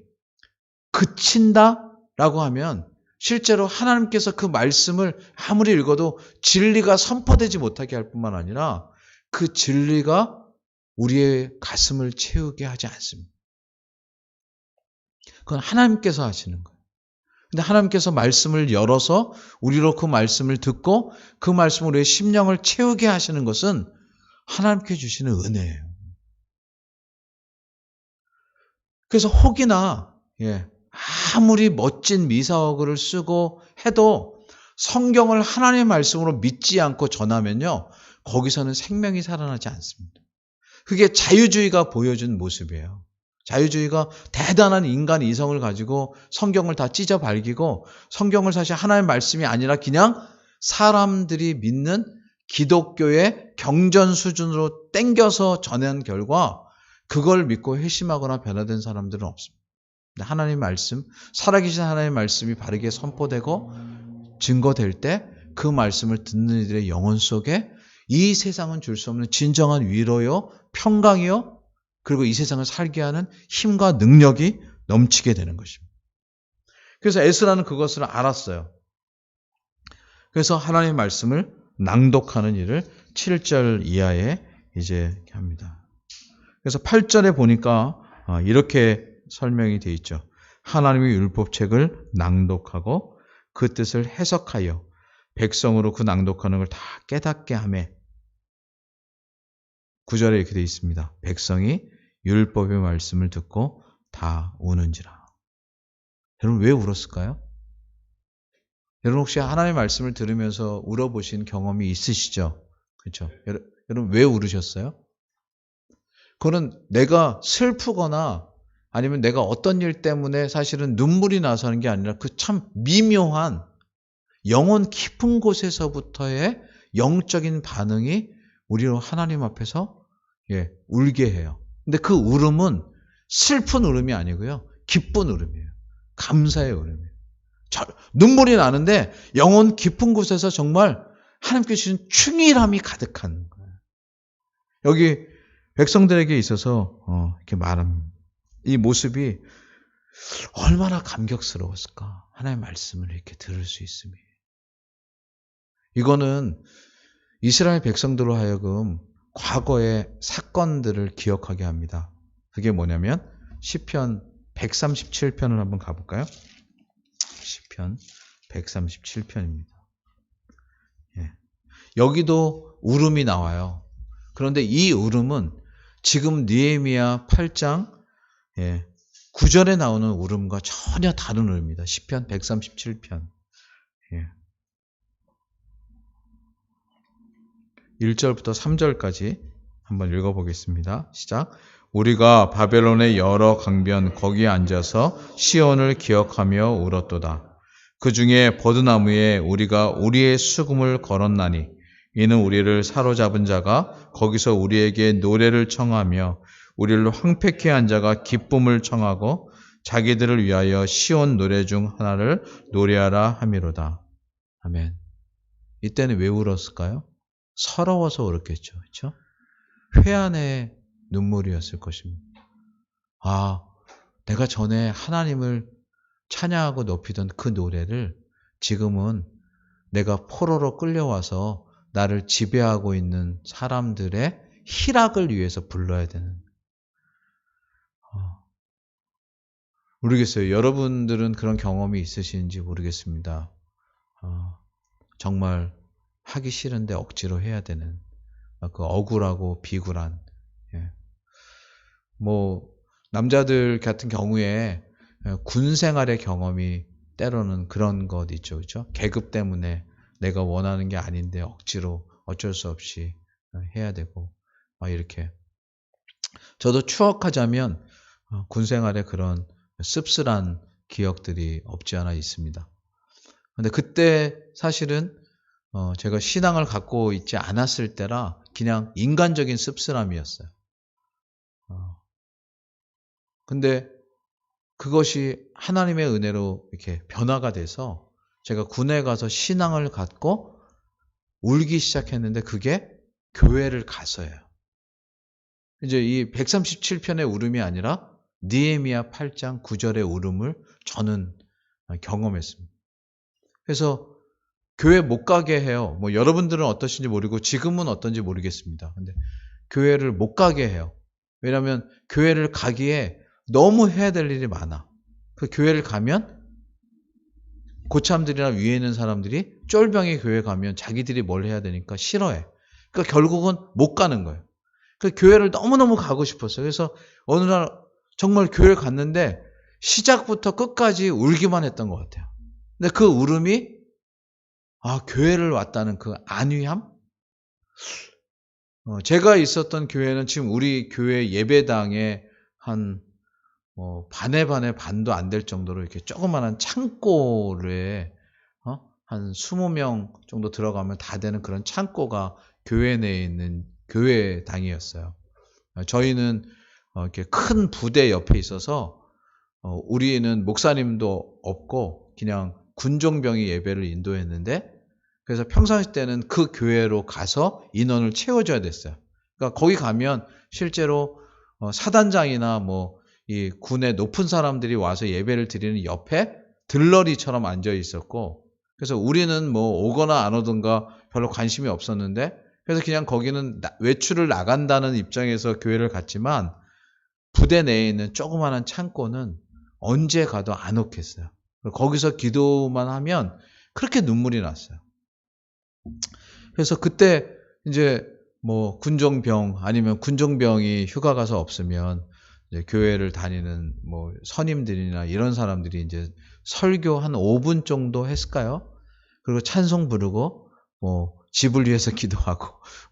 그친다라고 하면 실제로 하나님께서 그 말씀을 아무리 읽어도 진리가 선포되지 못하게 할 뿐만 아니라 그 진리가 우리의 가슴을 채우게 하지 않습니다. 그건 하나님께서 하시는 거예요. 근데 하나님께서 말씀을 열어서 우리로 그 말씀을 듣고 그 말씀으로 우리의 심령을 채우게 하시는 것은 하나님께 주시는 은혜예요. 그래서 혹이나 아무리 멋진 미사어글을 쓰고 해도 성경을 하나님의 말씀으로 믿지 않고 전하면요. 거기서는 생명이 살아나지 않습니다. 그게 자유주의가 보여준 모습이에요. 자유주의가 대단한 인간 이성을 가지고 성경을 다 찢어 발기고 성경을 사실 하나님의 말씀이 아니라 그냥 사람들이 믿는 기독교의 경전 수준으로 땡겨서 전한 결과 그걸 믿고 회심하거나 변화된 사람들은 없습니다. 하나님의 말씀, 살아계신 하나님의 말씀이 바르게 선포되고 증거될 때 그 말씀을 듣는 이들의 영혼 속에 이 세상은 줄 수 없는 진정한 위로요, 평강이요, 그리고 이 세상을 살게 하는 힘과 능력이 넘치게 되는 것입니다. 그래서 에스라는 그것을 알았어요. 그래서 하나님의 말씀을 낭독하는 일을 7절 이하에 이제 합니다. 그래서 8절에 보니까 이렇게 설명이 되어 있죠. 하나님의 율법책을 낭독하고 그 뜻을 해석하여 백성으로 그 낭독하는 걸 다 깨닫게 하매 9절에 이렇게 되어 있습니다. 백성이 율법의 말씀을 듣고 다 우는지라. 여러분 왜 울었을까요? 여러분 혹시 하나님의 말씀을 들으면서 울어보신 경험이 있으시죠? 그렇죠? 여러분 왜 울으셨어요? 그거는 내가 슬프거나 아니면 내가 어떤 일 때문에 사실은 눈물이 나서 하는 게 아니라 그 참 미묘한 영혼 깊은 곳에서부터의 영적인 반응이 우리로 하나님 앞에서 울게 해요. 근데 그 울음은 슬픈 울음이 아니고요. 기쁜 울음이에요. 감사의 울음이에요. 눈물이 나는데 영혼 깊은 곳에서 정말 하나님께 주신 충일함이 가득한 거예요. 여기 백성들에게 있어서 이렇게 말합니다. 이 모습이 얼마나 감격스러웠을까. 하나님의 말씀을 이렇게 들을 수 있음이. 이거는 이스라엘 백성들로 하여금 과거의 사건들을 기억하게 합니다. 그게 뭐냐면 시편 137편을 한번 가볼까요? 시편 137편입니다. 예. 여기도 울음이 나와요. 그런데 이 울음은 지금 느헤미야 8장 9절에 나오는 울음과 전혀 다른 울음입니다. 시편 137편. 1절부터 3절까지 한번 읽어보겠습니다. 시작. 우리가 바벨론의 여러 강변 거기에 앉아서 시온을 기억하며 울었도다. 그 중에 버드나무에 우리가 우리의 수금을 걸었나니 이는 우리를 사로잡은 자가 거기서 우리에게 노래를 청하며 우리를 황폐케 한 자가 기쁨을 청하고 자기들을 위하여 시온 노래 중 하나를 노래하라 함이로다. 아멘. 이때는 왜 울었을까요? 서러워서 울었겠죠. 그렇죠? 회한의 눈물이었을 것입니다. 아, 내가 전에 하나님을 찬양하고 높이던 그 노래를 지금은 내가 포로로 끌려와서 나를 지배하고 있는 사람들의 희락을 위해서 불러야 되는. 모르겠어요. 여러분들은 그런 경험이 있으신지 모르겠습니다. 정말 하기 싫은데 억지로 해야 되는 그 억울하고 비굴한. 뭐 남자들 같은 경우에 군 생활의 경험이 때로는 그런 것 있죠, 그렇죠? 계급 때문에 내가 원하는 게 아닌데 억지로 어쩔 수 없이 해야 되고 막 이렇게. 저도 추억하자면 군 생활의 그런 씁쓸한 기억들이 없지 않아 있습니다. 근데 그때 사실은 제가 신앙을 갖고 있지 않았을 때라 그냥 인간적인 씁쓸함이었어요. 근데 그것이 하나님의 은혜로 이렇게 변화가 돼서 제가 군에 가서 신앙을 갖고 울기 시작했는데 그게 교회를 가서예요. 이제 이 137편의 울음이 아니라 느헤미야 8장 9절의 울음을 저는 경험했습니다. 그래서 교회 못 가게 해요. 뭐 여러분들은 어떠신지 모르고 지금은 어떤지 모르겠습니다. 근데 교회를 못 가게 해요. 왜냐하면 교회를 가기에 너무 해야 될 일이 많아. 그 교회를 가면 고참들이나 위에 있는 사람들이 쫄병이 교회 가면 자기들이 뭘 해야 되니까 싫어해. 그러니까 결국은 못 가는 거예요. 그 교회를 너무너무 가고 싶었어요. 그래서 어느 날 정말 교회를 갔는데 시작부터 끝까지 울기만 했던 것 같아요. 근데 그 울음이 교회를 왔다는 그 안위함? 제가 있었던 교회는 지금 우리 교회 예배당에 한 반의 반도 안 될 정도로 이렇게 조그마한 창고에 한 20명 정도 들어가면 다 되는 그런 창고가 교회 내에 있는 교회당이었어요. 저희는 이렇게 큰 부대 옆에 있어서 우리는 목사님도 없고 그냥 군종병이 예배를 인도했는데 그래서 평상시 때는 그 교회로 가서 인원을 채워줘야 됐어요. 그러니까 거기 가면 실제로 사단장이나 뭐 이 군의 높은 사람들이 와서 예배를 드리는 옆에 들러리처럼 앉아 있었고 그래서 우리는 뭐 오거나 안 오든가 별로 관심이 없었는데 그래서 그냥 거기는 외출을 나간다는 입장에서 교회를 갔지만 부대 내에 있는 조그마한 창고는 언제 가도 안 오겠어요. 거기서 기도만 하면 그렇게 눈물이 났어요. 그래서 그때 이제 뭐 군종병 아니면 군종병이 휴가 가서 없으면 이제 교회를 다니는 뭐 선임들이나 이런 사람들이 이제 설교 한 5분 정도 했을까요? 그리고 찬송 부르고 뭐 집을 위해서 기도하고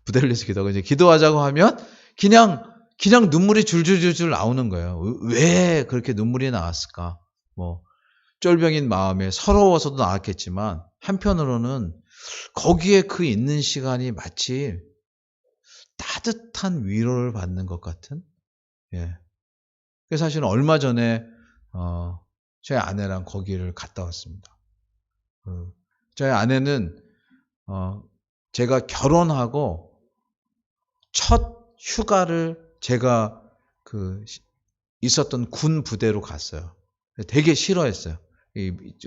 부대를 위해서 기도하고 이제 기도하자고 하면 그냥 눈물이 줄줄줄줄 나오는 거예요. 왜 그렇게 눈물이 나왔을까? 뭐 쫄병인 마음에 서러워서도 나왔겠지만 한편으로는 거기에 그 있는 시간이 마치 따뜻한 위로를 받는 것 같은. 그래서 사실은 얼마 전에 제 아내랑 거기를 갔다 왔습니다. 저희 아내는 제가 결혼하고 첫 휴가를 제가 있었던 군 부대로 갔어요. 되게 싫어했어요.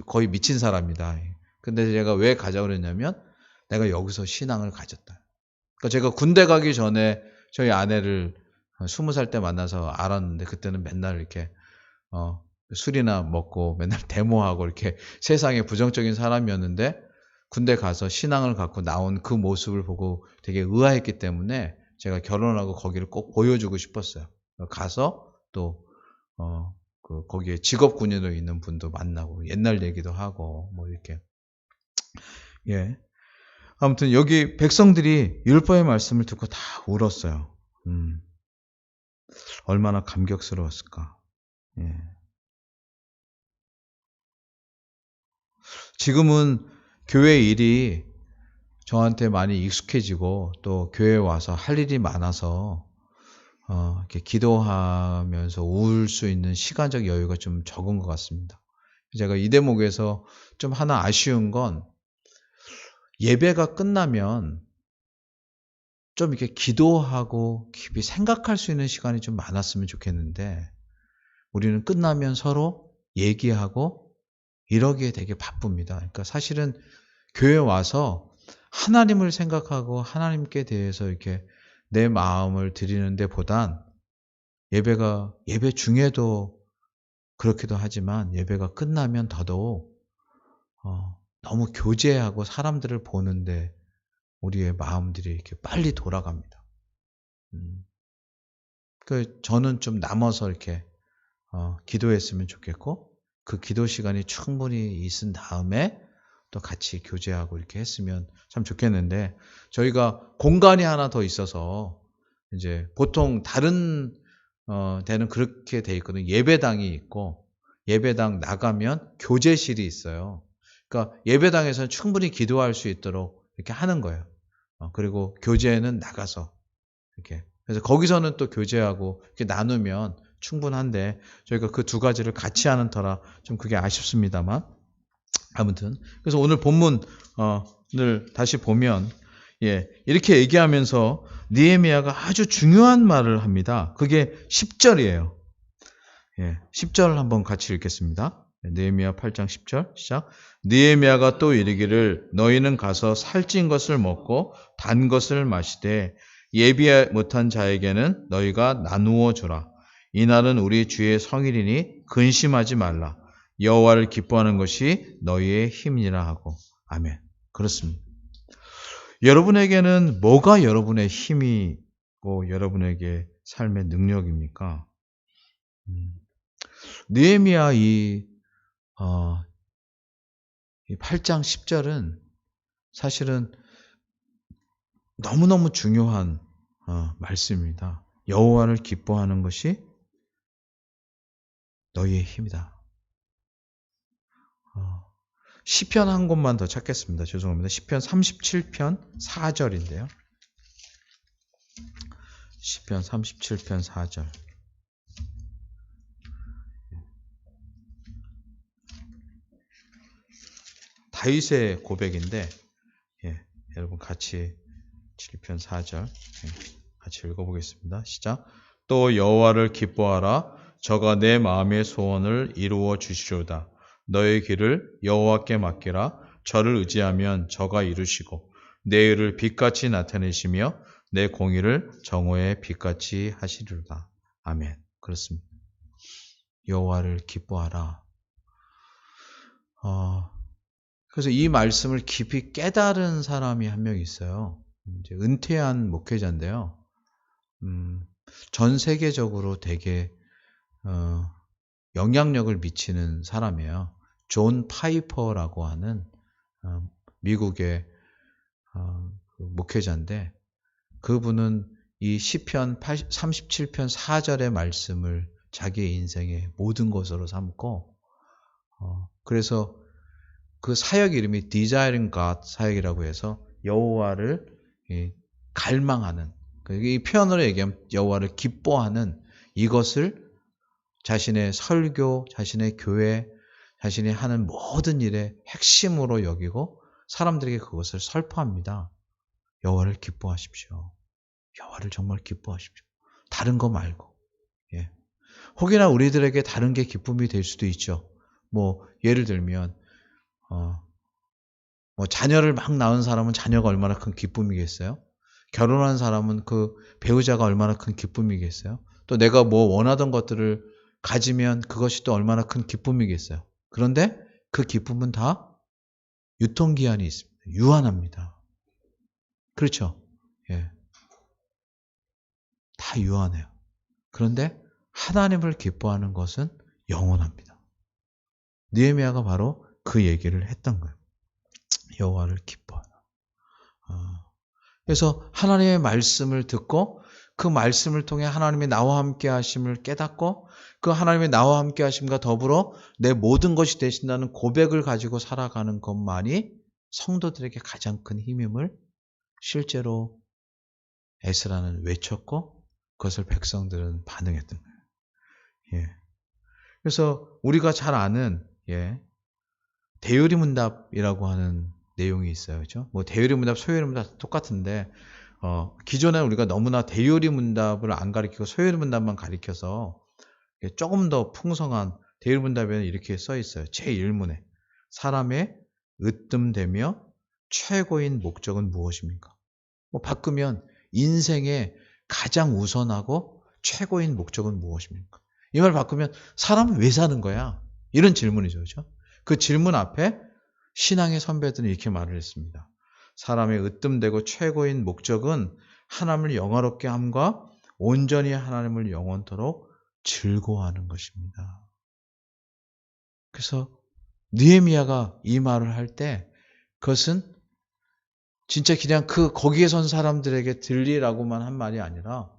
거의 미친 사람이다. 근데 제가 왜 가자고 그랬냐면 내가 여기서 신앙을 가졌다. 그러니까 제가 군대 가기 전에 저희 아내를 20살 때 만나서 알았는데 그때는 맨날 이렇게 술이나 먹고 맨날 데모하고 이렇게 세상에 부정적인 사람이었는데 군대 가서 신앙을 갖고 나온 그 모습을 보고 되게 의아했기 때문에 제가 결혼하고 거기를 꼭 보여주고 싶었어요. 가서 또 거기에 직업 군인으로 있는 분도 만나고 옛날 얘기도 하고 뭐 이렇게. 예. 아무튼 여기 백성들이 율법의 말씀을 듣고 다 울었어요. 얼마나 감격스러웠을까. 예. 지금은 교회 일이 저한테 많이 익숙해지고 또 교회에 와서 할 일이 많아서 이렇게 기도하면서 울 수 있는 시간적 여유가 좀 적은 것 같습니다. 제가 이 대목에서 좀 하나 아쉬운 건 예배가 끝나면 좀 이렇게 기도하고 깊이 생각할 수 있는 시간이 좀 많았으면 좋겠는데 우리는 끝나면 서로 얘기하고 이러기에 되게 바쁩니다. 그러니까 사실은 교회 와서 하나님을 생각하고 하나님께 대해서 이렇게 내 마음을 드리는 데보단 예배 중에도 그렇기도 하지만 예배가 끝나면 더더욱 너무 교제하고 사람들을 보는데 우리의 마음들이 이렇게 빨리 돌아갑니다. 저는 좀 남아서 이렇게 기도했으면 좋겠고 그 기도 시간이 충분히 있은 다음에 또 같이 교제하고 이렇게 했으면 참 좋겠는데 저희가 공간이 하나 더 있어서 이제 보통 다른 데는 그렇게 돼 있거든요. 예배당이 있고 예배당 나가면 교제실이 있어요. 그러니까 예배당에서는 충분히 기도할 수 있도록 이렇게 하는 거예요. 그리고 교제는 나가서 이렇게. 그래서 거기서는 또 교제하고 이렇게 나누면 충분한데 저희가 그 두 가지를 같이 하는 터라 좀 그게 아쉽습니다만 아무튼 그래서 오늘 본문을 다시 보면 이렇게 얘기하면서 느헤미야가 아주 중요한 말을 합니다. 그게 10절이에요. 10절을 한번 같이 읽겠습니다. 느헤미야 8장 10절 시작. 느헤미야가 또 이르기를 너희는 가서 살찐 것을 먹고 단 것을 마시되 예비 못한 자에게는 너희가 나누어 주라. 이날은 우리 주의 성일이니 근심하지 말라. 여호와를 기뻐하는 것이 너희의 힘이라 하고. 아멘. 그렇습니다. 여러분에게는 뭐가 여러분의 힘이고 여러분에게 삶의 능력입니까? 느헤미야 이 8장 10절은 사실은 너무너무 중요한 말씀입니다. 여호와를 기뻐하는 것이 너희의 힘이다. 시편 한 곳만 더 찾겠습니다. 죄송합니다. 시편 37편 4절인데요. 시편 37편 4절. 다윗의 고백인데 여러분 같이 7편 4절 같이 읽어보겠습니다. 시작. 또 여호와를 기뻐하라. 저가 내 마음의 소원을 이루어 주시로다. 너의 길을 여호와께 맡기라. 저를 의지하면 저가 이루시고 내 의를 빛같이 나타내시며 내 공의를 정오의 빛같이 하시리로다. 아멘. 그렇습니다. 여호와를 기뻐하라. 그래서 이 말씀을 깊이 깨달은 사람이 한 명 있어요. 이제 은퇴한 목회자인데요. 전 세계적으로 되게 영향력을 미치는 사람이에요. 존 파이퍼라고 하는 미국의 목회자인데 그분은 이 시편 37편 4절의 말씀을 자기의 인생의 모든 것으로 삼고 그래서 그 사역 이름이 Desiring God 사역이라고 해서 여호와를 갈망하는 이 표현으로 얘기하면 여호와를 기뻐하는 이것을 자신의 설교, 자신의 교회, 자신이 하는 모든 일의 핵심으로 여기고 사람들에게 그것을 설포합니다. 여호와를 기뻐하십시오. 여호와를 정말 기뻐하십시오. 다른 거 말고. 혹여나 우리들에게 다른 게 기쁨이 될 수도 있죠. 뭐 예를 들면 뭐 자녀를 막 낳은 사람은 자녀가 얼마나 큰 기쁨이겠어요? 결혼한 사람은 그 배우자가 얼마나 큰 기쁨이겠어요? 또 내가 뭐 원하던 것들을 가지면 그것이 또 얼마나 큰 기쁨이겠어요? 그런데 그 기쁨은 다 유통기한이 있습니다. 유한합니다. 그렇죠? 예. 다 유한해요. 그런데 하나님을 기뻐하는 것은 영원합니다. 느헤미야가 바로 그 얘기를 했던 거예요. 여호와를 기뻐하라. 그래서 하나님의 말씀을 듣고 그 말씀을 통해 하나님의 나와 함께 하심을 깨닫고 그 하나님의 나와 함께 하심과 더불어 내 모든 것이 되신다는 고백을 가지고 살아가는 것만이 성도들에게 가장 큰 힘임을 실제로 에스라는 외쳤고 그것을 백성들은 반응했던 거예요. 예. 그래서 우리가 잘 아는 대유리문답이라고 하는 내용이 있어요. 그렇죠? 뭐 대유리문답, 소유리문답 똑같은데 기존에 우리가 너무나 대유리문답을 안 가리키고 소유리문답만 가리켜서 조금 더 풍성한 대유리문답에는 이렇게 써 있어요. 제1문에 사람의 으뜸되며 최고인 목적은 무엇입니까? 뭐 바꾸면 인생의 가장 우선하고 최고인 목적은 무엇입니까? 이 말 바꾸면 사람은 왜 사는 거야? 이런 질문이죠. 그렇죠? 그 질문 앞에 신앙의 선배들은 이렇게 말을 했습니다. 사람의 으뜸되고 최고인 목적은 하나님을 영화롭게 함과 온전히 하나님을 영원토록 즐거워하는 것입니다. 그래서 느헤미야가 이 말을 할 때 그것은 진짜 그냥 거기에 선 사람들에게 들리라고만 한 말이 아니라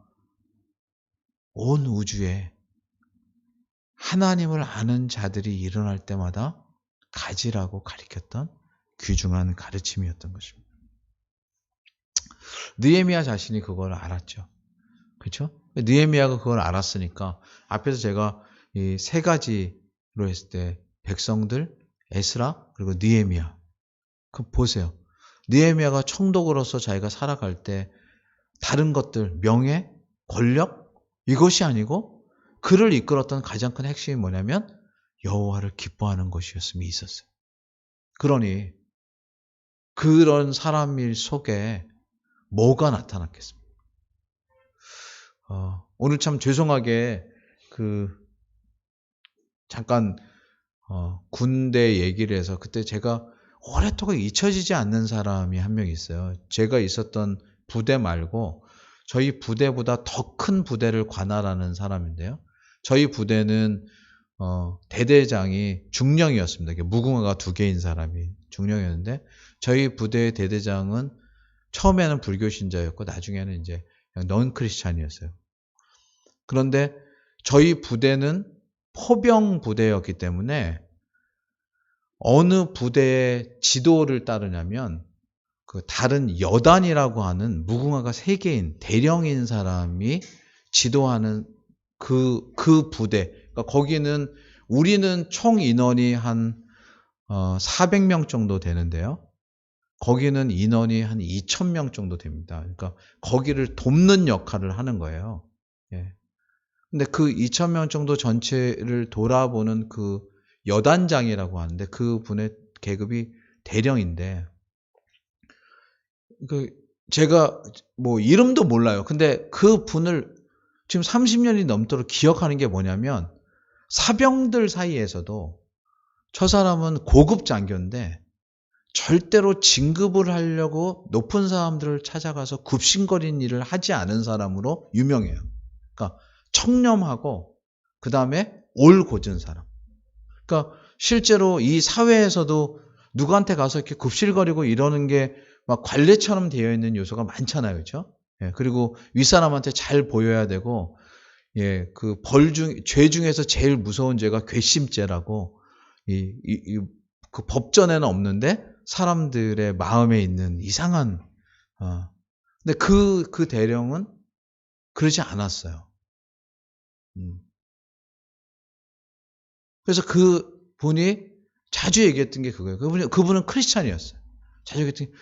온 우주에 하나님을 아는 자들이 일어날 때마다 가지라고 가르쳤던 귀중한 가르침이었던 것입니다. 느헤미야 자신이 그걸 알았죠. 그렇죠? 느헤미야가 그걸 알았으니까 앞에서 제가 이 세 가지로 했을 때 백성들, 에스라 그리고 느헤미야. 보세요. 느헤미야가 총독으로서 자기가 살아갈 때 다른 것들, 명예, 권력 이것이 아니고 그를 이끌었던 가장 큰 핵심이 뭐냐면 여호와를 기뻐하는 것이었음이 있었어요. 그러니 그런 사람일 속에 뭐가 나타났겠습니까? 오늘 참 죄송하게 잠깐 군대 얘기를 해서 그때 제가 오랫동안 잊혀지지 않는 사람이 한 명 있어요. 제가 있었던 부대 말고 저희 부대보다 더 큰 부대를 관할하는 사람인데요. 저희 부대는 대대장이 중령이었습니다. 무궁화가 2개인 사람이 중령이었는데 저희 부대의 대대장은 처음에는 불교 신자였고 나중에는 이제 넌 크리스찬이었어요. 그런데 저희 부대는 포병 부대였기 때문에 어느 부대의 지도를 따르냐면 다른 여단이라고 하는 무궁화가 3개인 대령인 사람이 지도하는 그 부대. 그러니까 거기는 우리는 총 인원이 한 400명 정도 되는데요. 거기는 인원이 한 2,000명 정도 됩니다. 그러니까 거기를 돕는 역할을 하는 거예요. 예. 근데 그 2,000명 정도 전체를 돌아보는 그 여단장이라고 하는데 그 분의 계급이 대령인데 제가 뭐 이름도 몰라요. 근데 그 분을 지금 30년이 넘도록 기억하는 게 뭐냐면 사병들 사이에서도 저 사람은 고급 장교인데 절대로 진급을 하려고 높은 사람들을 찾아가서 굽신거리는 일을 하지 않은 사람으로 유명해요. 그러니까 청렴하고 그 다음에 올곧은 사람. 그러니까 실제로 이 사회에서도 누구한테 가서 이렇게 굽실거리고 이러는 게 막 관례처럼 되어 있는 요소가 많잖아요. 그렇죠? 예, 그리고 윗사람한테 잘 보여야 되고 죄 중에서 제일 무서운 죄가 괘씸죄라고 그 법전에는 없는데 사람들의 마음에 있는 이상한 근데 그 대령은 그러지 않았어요. 그래서 그 분이 자주 얘기했던 게 그거예요. 그분은 크리스찬이었어요. 자주 얘기했던 게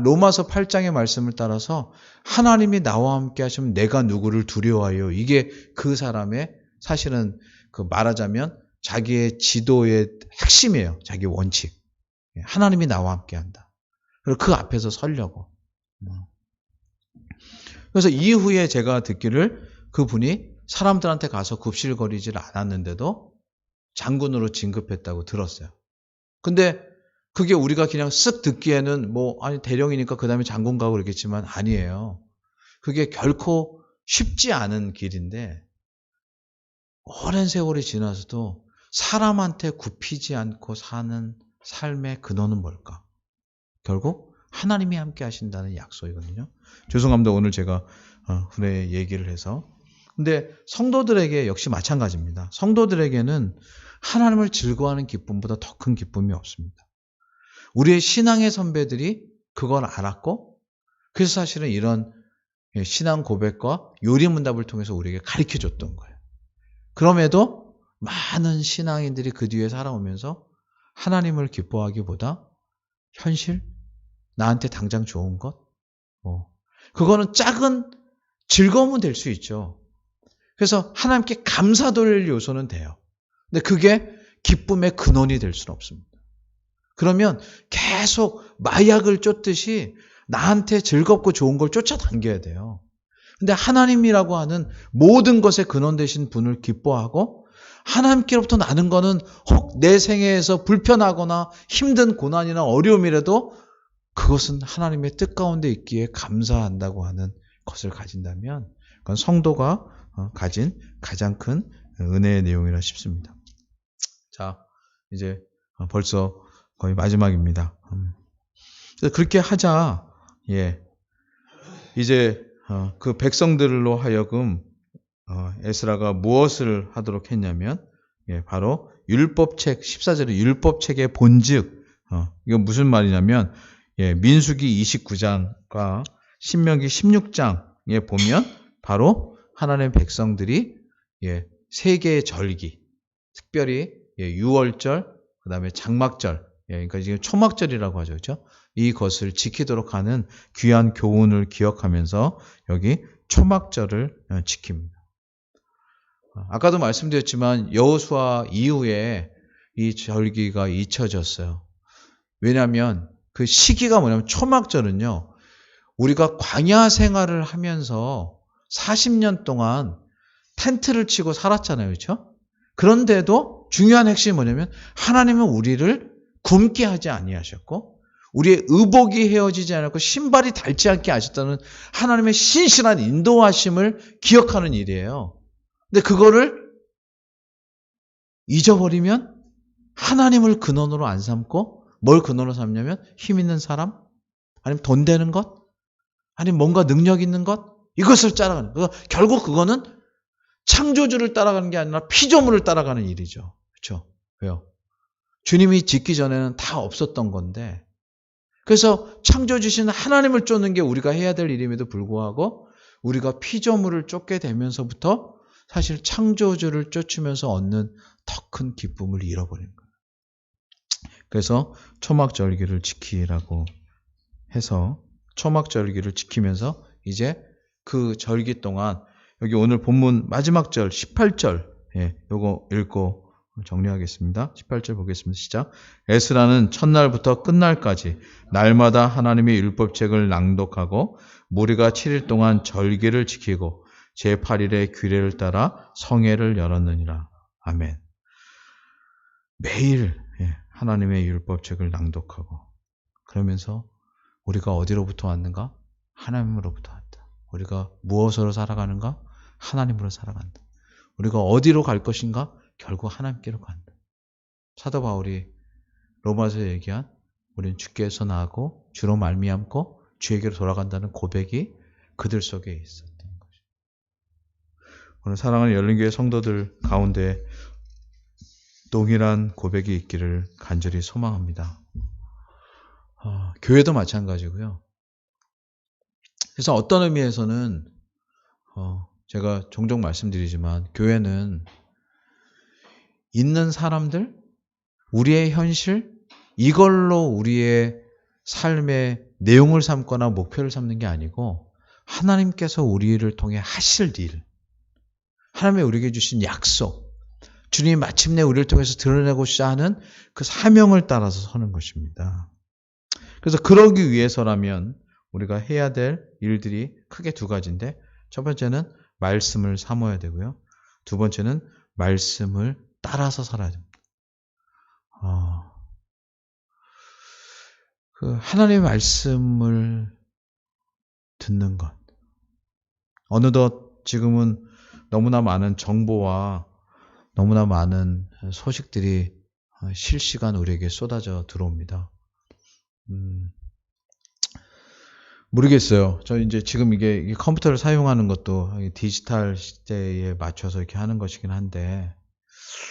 로마서 8장의 말씀을 따라서 하나님이 나와 함께 하시면 내가 누구를 두려워해요. 이게 그 사람의 사실은 말하자면 자기의 지도의 핵심이에요. 자기 원칙. 하나님이 나와 함께한다. 그리고 그 앞에서 서려고. 그래서 이후에 제가 듣기를 그분이 사람들한테 가서 굽실거리질 않았는데도 장군으로 진급했다고 들었어요. 근데 그게 우리가 그냥 쓱 듣기에는 아니 대령이니까 그 다음에 장군 가고 그러겠지만 아니에요. 그게 결코 쉽지 않은 길인데 오랜 세월이 지나서도 사람한테 굽히지 않고 사는 삶의 근원은 뭘까? 결국 하나님이 함께 하신다는 약속이거든요. 죄송합니다. 오늘 제가 후에 얘기를 해서. 근데 성도들에게 역시 마찬가지입니다. 성도들에게는 하나님을 즐거워하는 기쁨보다 더 큰 기쁨이 없습니다. 우리의 신앙의 선배들이 그걸 알았고, 그래서 사실은 이런 신앙 고백과 요리문답을 통해서 우리에게 가르쳐줬던 거예요. 그럼에도 많은 신앙인들이 그 뒤에 살아오면서 하나님을 기뻐하기보다 현실, 나한테 당장 좋은 것, 그거는 작은 즐거움은 될 수 있죠. 그래서 하나님께 감사 돌릴 요소는 돼요. 근데 그게 기쁨의 근원이 될 수는 없습니다. 그러면 계속 마약을 쫓듯이 나한테 즐겁고 좋은 걸 쫓아당겨야 돼요. 근데 하나님이라고 하는 모든 것의 근원 되신 분을 기뻐하고 하나님께로부터 나는 거는 혹 내 생애에서 불편하거나 힘든 고난이나 어려움이라도 그것은 하나님의 뜻 가운데 있기에 감사한다고 하는 것을 가진다면 그건 성도가 가진 가장 큰 은혜의 내용이라 싶습니다. 자, 이제 벌써 거의 마지막입니다. 그렇게 하자, 이제 그 백성들로 하여금 에스라가 무엇을 하도록 했냐면, 바로 율법책 14절의 율법책의 본즉, 이건 무슨 말이냐면, 민수기 29장과 신명기 16장에 보면 바로 하나님의 백성들이 세 개의 절기, 특별히 유월절, 그 다음에 장막절, 그러니까 지금 초막절이라고 하죠, 그렇죠? 이것을 지키도록 하는 귀한 교훈을 기억하면서 여기 초막절을 지킵니다. 아까도 말씀드렸지만 여호수아 이후에 이 절기가 잊혀졌어요. 왜냐하면 그 시기가 뭐냐면 초막절은요, 우리가 광야 생활을 하면서 40년 동안 텐트를 치고 살았잖아요, 그렇죠? 그런데도 중요한 핵심이 뭐냐면 하나님은 우리를 굶게 하지 아니하셨고 우리의 의복이 헤어지지 않았고 신발이 닳지 않게 하셨다는 하나님의 신실한 인도하심을 기억하는 일이에요. 근데 그거를 잊어버리면 하나님을 근원으로 안 삼고 뭘 근원으로 삼냐면 힘 있는 사람, 아니면 돈 되는 것, 아니면 뭔가 능력 있는 것, 이것을 따라가는 거예요. 결국 그거는 창조주를 따라가는 게 아니라 피조물을 따라가는 일이죠. 그렇죠? 왜요? 주님이 짓기 전에는 다 없었던 건데, 그래서 창조주신 하나님을 쫓는 게 우리가 해야 될 일임에도 불구하고 우리가 피조물을 쫓게 되면서부터 사실 창조주를 쫓으면서 얻는 더 큰 기쁨을 잃어버린 거예요. 그래서 초막절기를 지키라고 해서 초막절기를 지키면서 이제 그 절기 동안 여기 오늘 본문 마지막 절 18절 요거 읽고 정리하겠습니다. 18절 보겠습니다. 시작. 에스라는 첫날부터 끝날까지 날마다 하나님의 율법책을 낭독하고 무리가 7일 동안 절기를 지키고 제8일에 규례를 따라 성회를 열었느니라. 아멘. 매일 하나님의 율법책을 낭독하고 그러면서 우리가 어디로부터 왔는가? 하나님으로부터 왔다. 우리가 무엇으로 살아가는가? 하나님으로 살아간다. 우리가 어디로 갈 것인가? 결국 하나님께로 간다. 사도 바울이 로마서에 얘기한 우리는 주께서 나고 주로 말미암고 주에게로 돌아간다는 고백이 그들 속에 있었던 것이죠. 오늘 사랑하는 열린교회 성도들 가운데 동일한 고백이 있기를 간절히 소망합니다. 교회도 마찬가지고요. 그래서 어떤 의미에서는 제가 종종 말씀드리지만 교회는 있는 사람들, 우리의 현실, 이걸로 우리의 삶의 내용을 삼거나 목표를 삼는 게 아니고 하나님께서 우리를 통해 하실 일, 하나님의 우리에게 주신 약속, 주님이 마침내 우리를 통해서 드러내고자 하는 그 사명을 따라서 서는 것입니다. 그래서 그러기 위해서라면 우리가 해야 될 일들이 크게 두 가지인데, 첫 번째는 말씀을 사모해야 되고요. 두 번째는 말씀을 따라서 살아야 됩니다. 그 하나님의 말씀을 듣는 것. 어느덧 지금은 너무나 많은 정보와 너무나 많은 소식들이 실시간 우리에게 쏟아져 들어옵니다. 모르겠어요. 저 이제 지금 이게 컴퓨터를 사용하는 것도 디지털 시대에 맞춰서 이렇게 하는 것이긴 한데,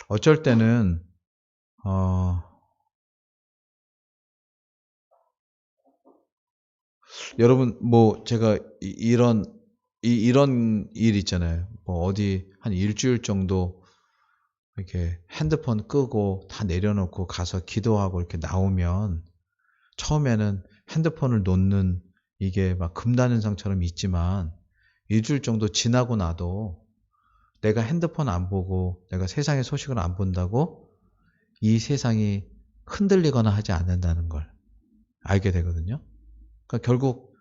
어쩔 때는 여러분 뭐 제가 이런 일 있잖아요. 뭐 어디 한 일주일 정도 이렇게 핸드폰 끄고 다 내려놓고 가서 기도하고 이렇게 나오면, 처음에는 핸드폰을 놓는 이게 막 금단현상처럼 있지만, 일주일 정도 지나고 나도 내가 핸드폰 안 보고 내가 세상의 소식을 안 본다고 이 세상이 흔들리거나 하지 않는다는 걸 알게 되거든요. 그러니까 결국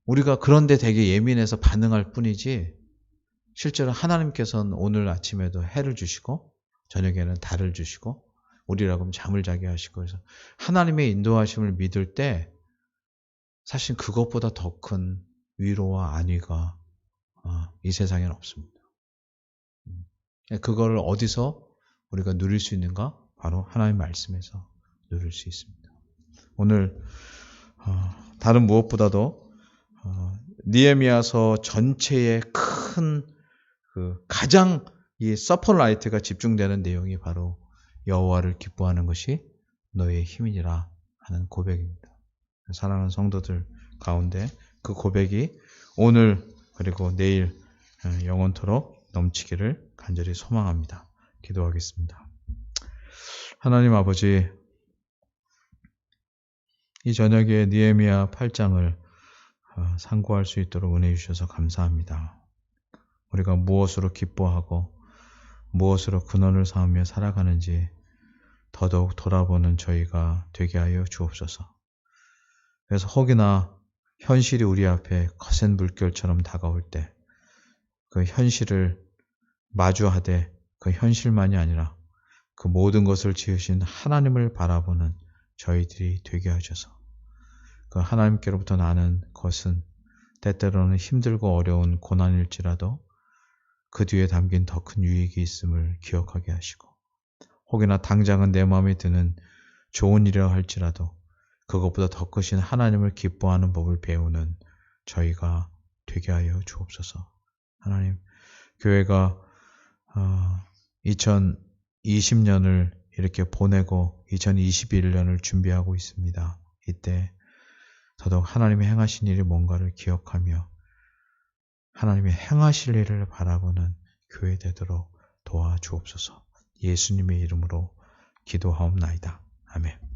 우리가 그런데 되게 예민해서 반응할 뿐이지, 실제로 하나님께서는 오늘 아침에도 해를 주시고 저녁에는 달을 주시고 우리라고 하면 잠을 자게 하시고, 그래서 하나님의 인도하심을 믿을 때 사실 그것보다 더 큰 위로와 안위가 이 세상에는 없습니다. 그거를 어디서 우리가 누릴 수 있는가? 바로 하나님의 말씀에서 누릴 수 있습니다. 오늘 다른 무엇보다도 느헤미야서 전체의 큰 가장 이 서플라이트가 집중되는 내용이 바로 여호와를 기뻐하는 것이 너의 힘이니라 하는 고백입니다. 사랑하는 성도들 가운데 그 고백이 오늘 그리고 내일 영원토록 넘치기를 간절히 소망합니다. 기도하겠습니다. 하나님 아버지, 이 저녁에 느헤미야 8장을 상고할 수 있도록 은혜 주셔서 감사합니다. 우리가 무엇으로 기뻐하고 무엇으로 근원을 삼으며 살아가는지 더더욱 돌아보는 저희가 되게 하여 주옵소서. 그래서 혹여나 현실이 우리 앞에 거센 물결처럼 다가올 때 그 현실을 마주하되 그 현실만이 아니라 그 모든 것을 지으신 하나님을 바라보는 저희들이 되게 하셔서, 그 하나님께로부터 나는 것은 때때로는 힘들고 어려운 고난일지라도 그 뒤에 담긴 더 큰 유익이 있음을 기억하게 하시고, 혹여나 당장은 내 마음에 드는 좋은 일이라 할지라도 그것보다 더 크신 하나님을 기뻐하는 법을 배우는 저희가 되게 하여 주옵소서. 하나님, 교회가 2020년을 이렇게 보내고 2021년을 준비하고 있습니다. 이때 더더욱 하나님이 행하신 일이 뭔가를 기억하며 하나님이 행하실 일을 바라보는 교회 되도록 도와주옵소서. 예수님의 이름으로 기도하옵나이다. 아멘.